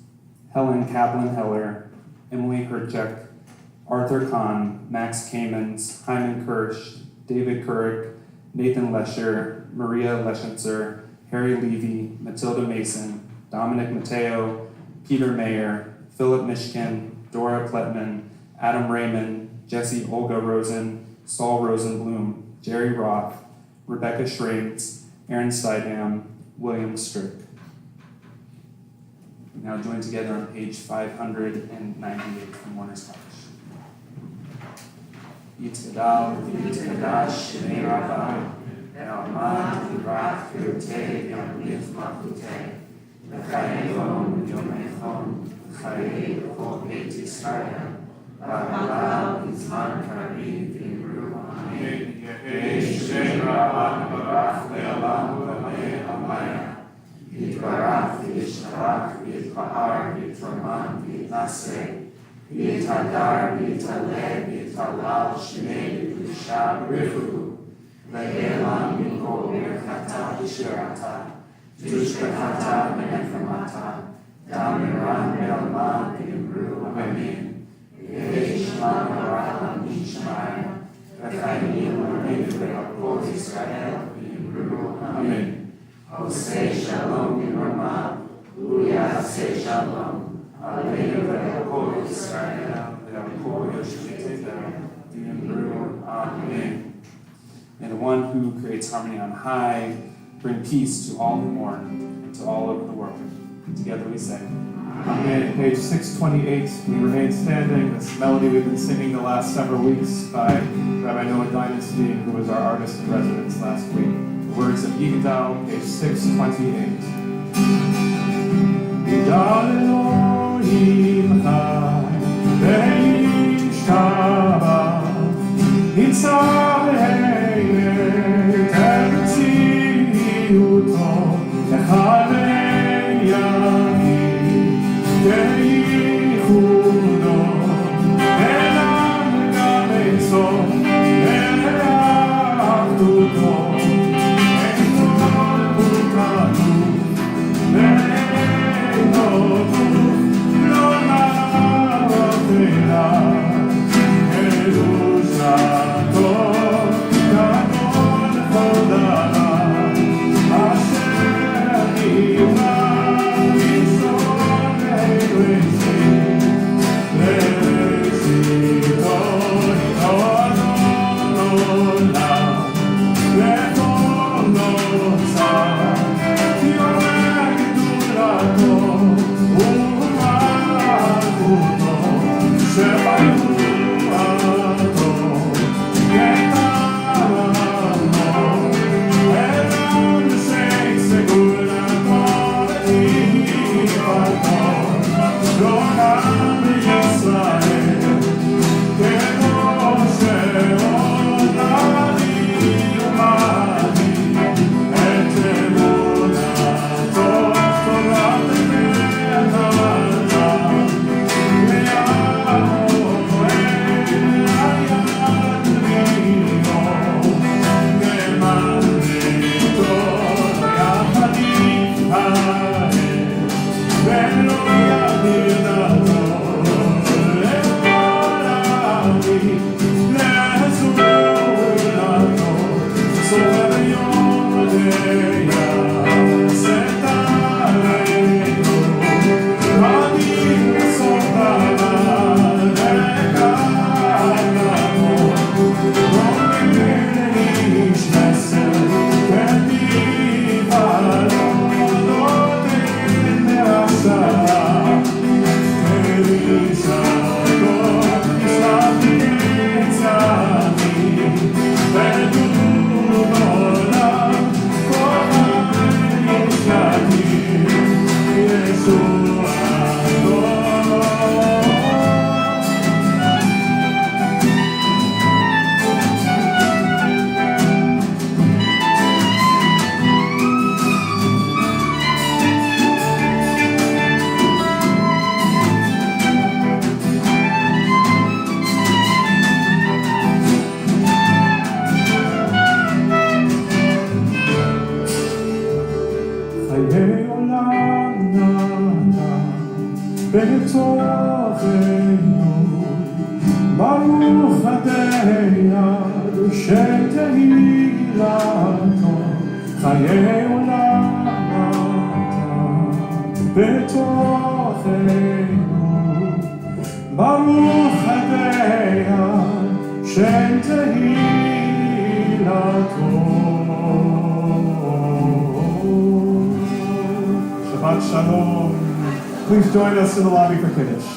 [SPEAKER 3] Helen Kaplan Heller, Emily Herchek, Arthur Kahn, Max Kamens, Hyman Kirsch, David Couric, Nathan Lesher, Maria Leschenzer, Harry Levy, Matilda Mason, Dominic Mateo, Peter Mayer, Philip Mishkin, Dora Pletman, Adam Raymond, Jesse Olga Rosen, Saul Rosenblum, Jerry Roth, Rebecca Schrames, Aaron Stidham, William Strick. We now join together on page 598 from Warner's College. Yitzgadal, Yitzgadash, Shnei Rabbah, Elmad, Yirach, Pirutei, Yom Liv Makutei, L'chayei Yom, Yom Echon, L'chayei B'chol Beit Yisrael, V'Halal, Yizman Kariv, V'Imru, Amen. Shnei Rabbah, Barach, Le'olam, V'Amei, Amaya, Yitbarach, Yishtarach, Yitbahar, Yitraman, Yitnaseh, Yittadar, Yittaleh, Yittalal, Shnei, Yisha, Rifu, Ve'elam Mikol Birchata Yishirata, Tushkachata Me'eframata, Damiran Be'alma V'Imru, Amen. Yeishma Mara'am Yishmaya, V'chayim Amen Ve'akol Yisrael V'Imru, Amen. Osei Shalom Yirama, Uyasei Shalom, Aleinu Ve'akol Yisrael, Ve'akol Yoshviteta, V'Imru, Amen. May the one who creates harmony on high bring peace to all who mourn and to all over the world. And together we say,
[SPEAKER 2] Amen. Page 628, we remain standing. This melody we've been singing the last several weeks by Rabbi Noah Dynasty, who was our artist in residence last week. The words of Yigdal, page 628. Yigdal Elohim Chai, Ve'yishtabach, Nitzaveh, Echad חיי עולם נתן בתוכנו, ברוך הדיין שתהילתו, חיי עולם נתן בתוכנו, ברוך הדיין שתהילתו. Shabbat Shalom. Please join us in the lobby for Kiddush.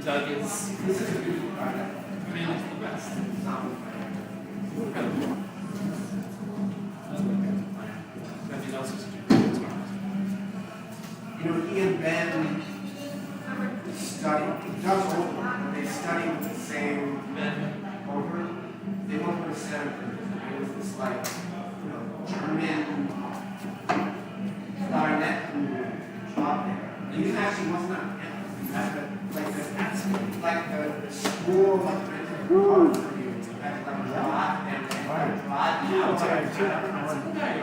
[SPEAKER 7] Doug is really the best. Everything else is
[SPEAKER 1] You know, he and Ben studied, Doug's older, they studied the same over. They went to the center. It was this like, you know, German clarinet job there. And he actually wasn't on campus. He had like the school, like the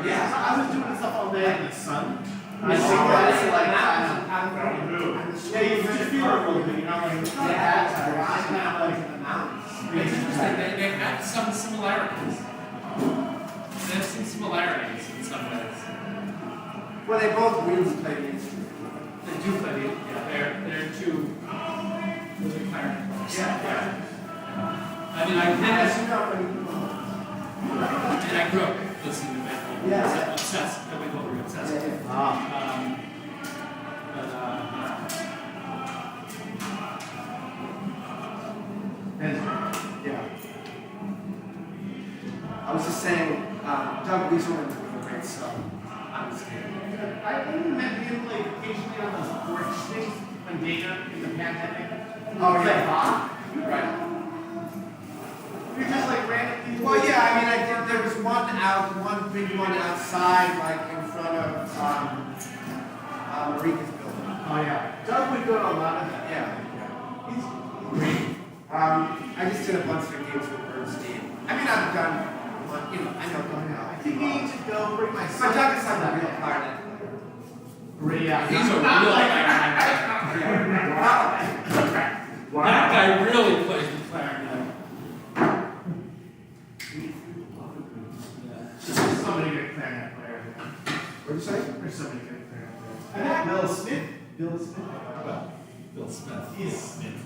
[SPEAKER 1] yeah, I was doing stuff all day in the sun. I see that like yeah, you just feel it, you know, like like in the mountains.
[SPEAKER 7] It's interesting, they have some similarities. They have some similarities in some ways.
[SPEAKER 1] Well, they both really play the instrument.
[SPEAKER 7] They do play the, yeah, they're two, those are clarinet players.
[SPEAKER 1] Yeah.
[SPEAKER 7] I mean, I
[SPEAKER 1] As
[SPEAKER 7] did,
[SPEAKER 1] you know,
[SPEAKER 7] and I grew up listening to Beth Elohim.
[SPEAKER 1] Yeah.
[SPEAKER 7] Obsessed, that we both were obsessed. But,
[SPEAKER 1] yeah. I was just saying, Doug Weaselman was a great stuff.
[SPEAKER 8] I only met him like occasionally on those porch things when Dana in the pandemic.
[SPEAKER 1] Oh,
[SPEAKER 8] Like,
[SPEAKER 1] yeah.
[SPEAKER 8] right. We just like random people.
[SPEAKER 1] Well, yeah, I mean, there was one big one outside, like in front of Marika's building.
[SPEAKER 8] Oh yeah. Doug would go to a lot of that.
[SPEAKER 1] Yeah.
[SPEAKER 8] He's great.
[SPEAKER 1] I just did a bunch of gigs with Bernstein. I mean, I've done one, you know, I know Doug now.
[SPEAKER 8] I think we need to go bring my son.
[SPEAKER 1] But Doug is like a real clarinet.
[SPEAKER 8] Great, yeah.
[SPEAKER 7] he's a real clarinet. That guy really plays the clarinet.
[SPEAKER 8] There's so many good clarinet players.
[SPEAKER 1] What'd you say?
[SPEAKER 8] There's so many good clarinet players. I think Bill Smith. Bill Smith.
[SPEAKER 7] Bill Smith.
[SPEAKER 8] He's Smith.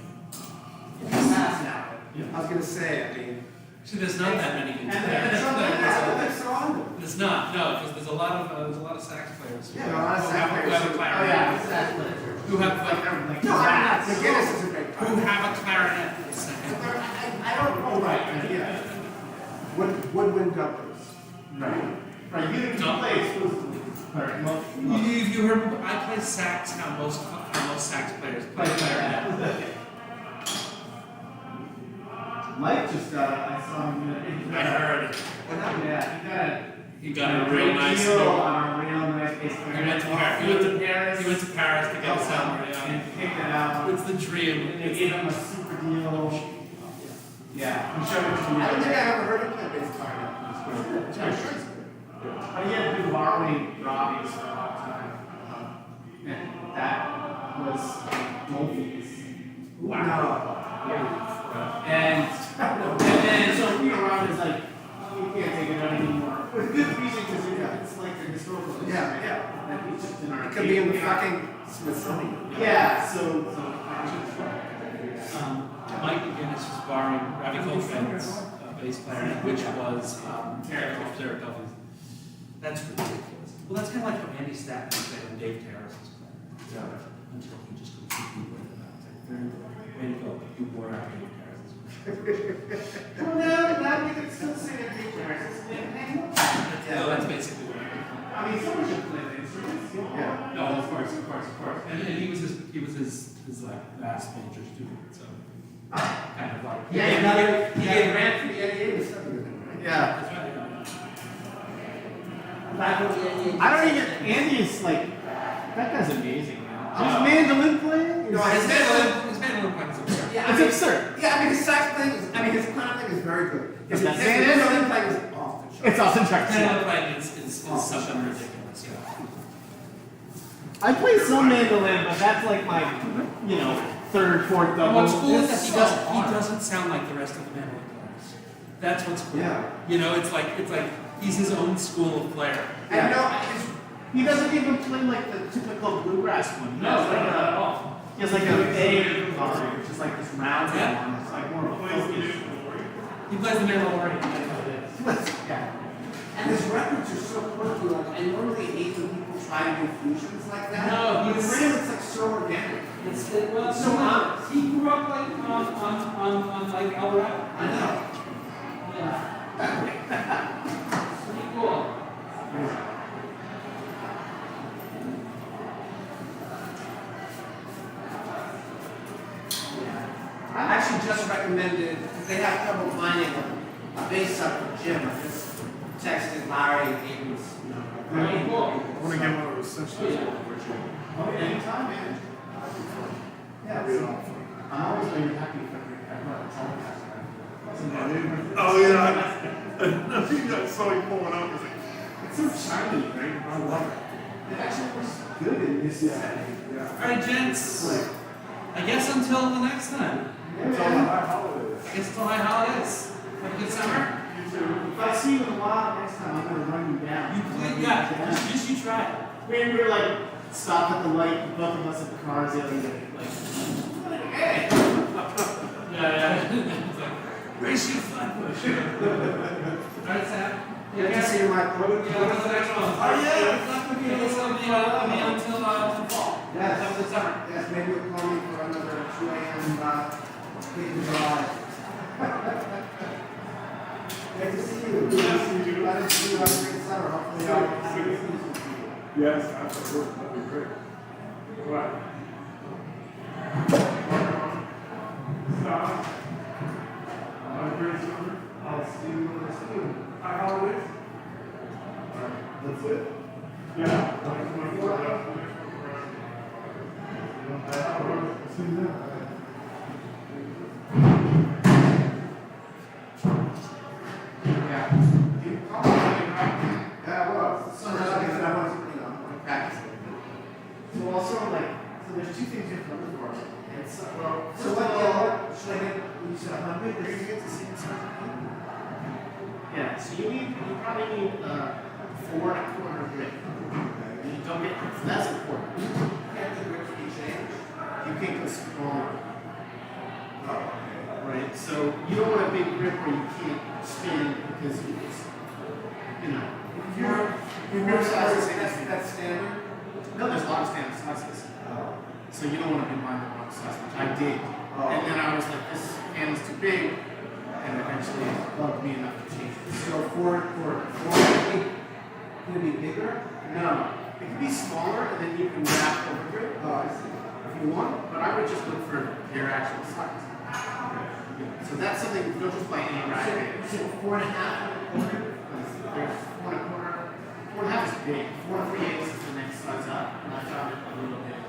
[SPEAKER 1] Yeah.
[SPEAKER 8] He's fast now.
[SPEAKER 1] I was gonna say, I mean.
[SPEAKER 7] Actually, there's not that many good
[SPEAKER 8] And
[SPEAKER 7] clarinet
[SPEAKER 8] some
[SPEAKER 7] players.
[SPEAKER 8] that's
[SPEAKER 1] song.
[SPEAKER 7] There's not, no, because there's a lot of sax players.
[SPEAKER 1] Yeah, there are a lot of sax
[SPEAKER 7] who
[SPEAKER 1] players
[SPEAKER 7] have a
[SPEAKER 1] who-
[SPEAKER 7] clarinet.
[SPEAKER 8] Oh yeah, exactly.
[SPEAKER 7] Who have
[SPEAKER 8] Like,
[SPEAKER 7] like,
[SPEAKER 8] like
[SPEAKER 1] No, I'm not. McGinnis is a great
[SPEAKER 7] who
[SPEAKER 1] player.
[SPEAKER 7] have a clarinet for a second.
[SPEAKER 1] I don't know, right, yeah. What, woodwind jumpers.
[SPEAKER 8] Right. Right, you play exclusively. Right.
[SPEAKER 7] If you heard, I play sax. How most sax players play clarinet.
[SPEAKER 8] Mike just I saw him.
[SPEAKER 7] I heard.
[SPEAKER 8] Yeah,
[SPEAKER 7] He got a real nice.
[SPEAKER 8] deal on a real nice bass
[SPEAKER 7] He
[SPEAKER 8] player.
[SPEAKER 7] went to Paris. He went to Paris to get a salary.
[SPEAKER 8] And picked it out.
[SPEAKER 7] It's the dream.
[SPEAKER 8] And they gave him a super deal. Yeah, I'm showing it to you.
[SPEAKER 1] I don't think I ever heard him play bass clarinet.
[SPEAKER 8] I'm sure it's good. But he had been borrowing Robbie's for a long time. And that was Dolby's.
[SPEAKER 7] Wow.
[SPEAKER 8] Yeah. And then so Peter Rob is like, you can't take it out anymore. It's good music because it's like a historical.
[SPEAKER 1] Yeah.
[SPEAKER 8] That he's just in our.
[SPEAKER 1] It could be in the fucking Smithsonian.
[SPEAKER 8] Yeah, so
[SPEAKER 7] Mike McGinnis was borrowing Ravi Coltrane's bass clarinet, which was Derek Duffy's. That's ridiculous. Well, that's kind of like how Andy Statman played on Dave Terrace's clarinet. Until he just completely went it out. It's like, way to go. You wore out Dave Terrace's.
[SPEAKER 8] well, now we can still say that Dave Terrace is playing.
[SPEAKER 7] That's basically what it is.
[SPEAKER 8] I mean, someone should play the instruments.
[SPEAKER 1] Yeah.
[SPEAKER 7] No, of course. And he was his like vast major student, so kind of like
[SPEAKER 1] He ran for the NEA with something with him, right?
[SPEAKER 8] Yeah.
[SPEAKER 7] That's right.
[SPEAKER 8] I don't even. Andy's like, that guy's amazing, man. His mandolin playing?
[SPEAKER 1] No,
[SPEAKER 7] His mandolin playing is absurd.
[SPEAKER 1] Yeah,
[SPEAKER 8] It's absurd.
[SPEAKER 1] Yeah, I mean his sax playing his clarinet playing is very good. His
[SPEAKER 8] That's-
[SPEAKER 1] mandolin playing is off the charts.
[SPEAKER 8] It's off the charts.
[SPEAKER 7] Mandolin playing is something ridiculous. Yeah.
[SPEAKER 8] I play some mandolin, but that's like my, third, fourth double.
[SPEAKER 7] What's cool is that
[SPEAKER 8] It's
[SPEAKER 7] he
[SPEAKER 8] so
[SPEAKER 7] doesn't
[SPEAKER 8] hard.
[SPEAKER 7] sound like the rest of the mandolin players. That's what's cool.
[SPEAKER 1] Yeah.
[SPEAKER 7] It's like he's his own school of player.
[SPEAKER 1] And
[SPEAKER 8] He doesn't even play like the typical bluegrass one.
[SPEAKER 7] No,
[SPEAKER 8] He has
[SPEAKER 7] not at all.
[SPEAKER 8] He has like a A guitar, which is like this round
[SPEAKER 7] Yeah.
[SPEAKER 8] one. It's like more of a focus.
[SPEAKER 7] He plays the mandolin. That's what it is.
[SPEAKER 8] Yeah.
[SPEAKER 1] And his records are so quirky. Like I normally hate when people try to do fusions like that.
[SPEAKER 7] No,
[SPEAKER 1] but
[SPEAKER 7] he's-
[SPEAKER 1] for him it's like so organic.
[SPEAKER 7] Well,
[SPEAKER 1] So honest.
[SPEAKER 7] he grew up like on like Colorado.
[SPEAKER 1] I know.
[SPEAKER 7] Yeah. Pretty cool.
[SPEAKER 1] I actually just recommended, if they have trouble finding a bass up for Jim, I just texted Larry and Aiden's number.
[SPEAKER 7] Very cool.
[SPEAKER 5] I want to get one of those sessions.
[SPEAKER 8] Oh, anytime, man. Yeah, so I'm always very happy for everyone.
[SPEAKER 5] Oh, yeah. I think I saw you pulling up. It's like,
[SPEAKER 8] It's so shiny, right? I love it. It actually looks good in this setting.
[SPEAKER 7] All right, gents. I guess until the next time.
[SPEAKER 5] it's all the high holidays.
[SPEAKER 7] I guess until high holidays. Have a good summer.
[SPEAKER 8] If I see you in a while next time, I'm gonna run you down.
[SPEAKER 7] You please, yeah. Just you try it.
[SPEAKER 8] We were like, stop at the light, both of us in the cars the other day. Like, hey!
[SPEAKER 7] Yeah. It's like, race you flatbush. All right, Sam.
[SPEAKER 1] Good to see you, Mike.
[SPEAKER 7] Yeah, what's the next one? Oh, yeah. It's not going to be until fall.
[SPEAKER 1] Yes.
[SPEAKER 7] Until the summer.
[SPEAKER 1] Yes, maybe you'll call me for another 2 a.m. Cleveland Drive. Great to see you. Glad to see you. Have a great summer. Hopefully, I'll have a season for you.
[SPEAKER 5] Yes, absolutely. That'd be great. All right. Stop. Have a great summer.
[SPEAKER 1] I'll see you next week.
[SPEAKER 5] High holidays.
[SPEAKER 1] That's it.
[SPEAKER 5] Yeah. See you then.
[SPEAKER 1] Yeah. You call me, right? Yeah, well, it's the summer studies and I want to practice it.
[SPEAKER 8] So also, like, so there's two things you have to look for. It's, well,
[SPEAKER 1] So what, should I get, you said 100, are you going to get to see something?
[SPEAKER 8] yeah, so you probably need 4 1/4 grit. You don't get, so that's important.
[SPEAKER 1] Can't the grip be changed?
[SPEAKER 8] You can't go smaller,
[SPEAKER 1] Oh, okay.
[SPEAKER 8] right? So you don't want a big grip where you can't spin because it's,
[SPEAKER 1] Your grip size, that's standard?
[SPEAKER 8] No, there's a lot of standard sizes.
[SPEAKER 1] Oh.
[SPEAKER 8] So you don't want to be buying the wrong size, which I did.
[SPEAKER 1] Oh.
[SPEAKER 8] And then I was like, this can is too big. and eventually loved me enough to change it.
[SPEAKER 1] So for can it be bigger?
[SPEAKER 8] No, it can be smaller, and then you can wrap over it
[SPEAKER 1] Oh, I see.
[SPEAKER 8] if you want, but I would just look for your actual size. So that's something, don't just buy any rack.
[SPEAKER 1] So 4.5 quarter?
[SPEAKER 8] There's 4 1/4. 4.5 is big. 4 3/8 is the next size up, and I found it a little bit.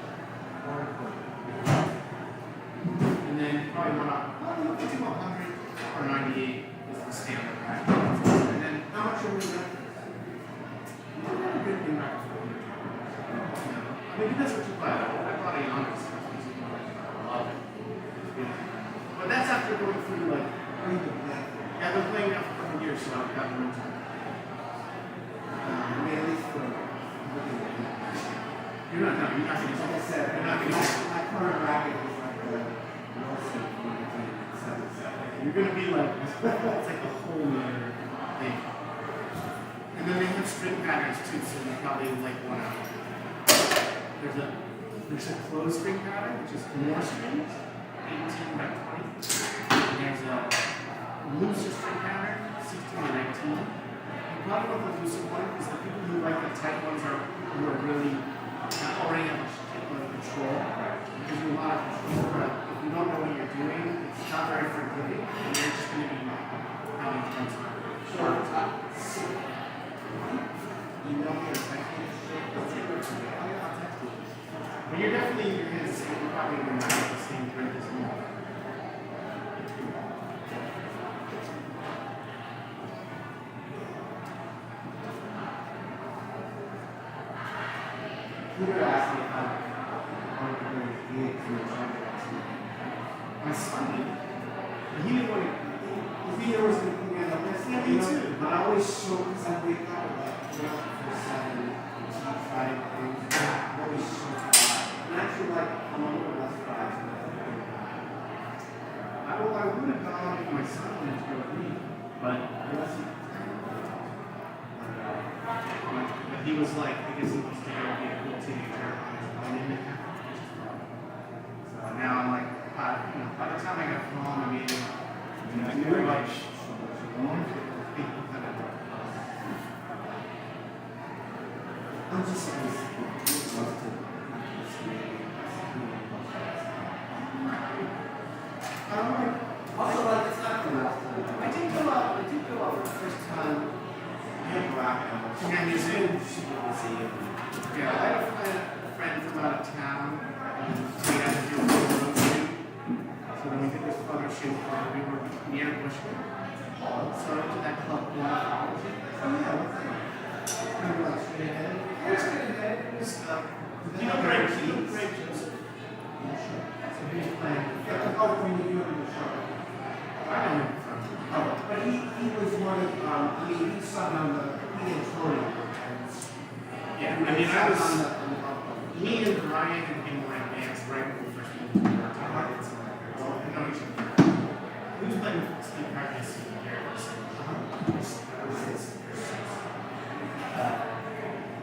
[SPEAKER 1] 4 1/4.
[SPEAKER 8] And then probably one up. Well, you could do 100 or 98 is the standard rack. And then
[SPEAKER 1] How much are we left?
[SPEAKER 8] you don't have a good thing rack for you. I mean, that's what you buy. I bought a Yonkers. I love it. Yeah. But that's after going through like, yeah, I've been playing now for a couple of years, so I've got more time.
[SPEAKER 1] I mean, at least for looking at it.
[SPEAKER 8] You're not done. You're not going to
[SPEAKER 1] Like I said,
[SPEAKER 8] You're not going to
[SPEAKER 1] my current racket is like a Wilson 7.
[SPEAKER 8] You're gonna be like, it's like a whole other thing. And then they have string patterns too, so you probably like one out. There's a closed string pattern, which is more strings, 18 by 20. And there's a looser string pattern, 16 by 19. You probably want the looser one because the people who like the tight ones are who are really already have a control. Because you want a control, but if you don't know what you're doing, it's not very forgiving, and you're just going to be having fun time.
[SPEAKER 1] Sure. You know me as I can. Let's take it today. I'll text you.
[SPEAKER 8] But you're definitely in your head, so you're probably going to have the same grid as me.
[SPEAKER 1] Peter asked me if I wanted to bring his gigs in the trumpet last night.
[SPEAKER 8] My son did. But he didn't want to.
[SPEAKER 1] He was going to put me on the list.
[SPEAKER 8] Yeah, me too.
[SPEAKER 1] But I always show because I wake up at like 12 for 7, Friday things. I always show and I feel like I'm a little less fast.
[SPEAKER 8] I would have gone if my son wanted to go with me, but he was like, I guess he wants to go be a cool teenager on his own. So now I'm like, by the time I got home, I mean, pretty much.
[SPEAKER 1] I'm just also like it's not the last time.
[SPEAKER 8] I did go out for the first time. Yeah, he's in. Yeah, I had a friend from out of town. We had to do a photo shoot. So then we did this photo shoot where we were near Bushwick. So I went to that club.
[SPEAKER 1] Oh yeah, what's that? Kind of like straight ahead.
[SPEAKER 8] It was, you know Greg Joseph?
[SPEAKER 1] Yeah, sure. So he was playing. Yeah, oh, when you do it in the show.
[SPEAKER 8] I don't know from.
[SPEAKER 1] Oh, but he was one of, I mean, he sung on he and Tori.
[SPEAKER 8] Yeah, I mean, I was.
[SPEAKER 1] on the
[SPEAKER 8] Me and Brian and him were in bands right when we first moved to New York. Well, we know each other. We was playing with Steve Harris and Gary Wilson.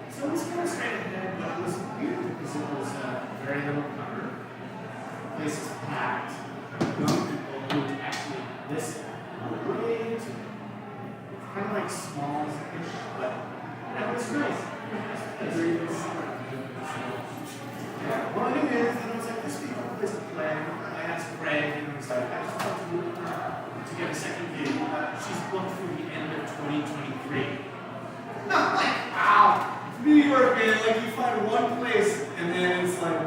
[SPEAKER 8] So it was kind of straight ahead, but it was weird because it was very little cover. The place was packed. Young people who would actually listen. Way too many. Kind of like small-ish, but that was nice. Yeah, well, it is, and I was like, this people place to play. I asked Greg, and I was like, I just want to get a second gig. She's booked through the end of 2023. I'm like, wow, New York, man, like you find one place, and then it's like,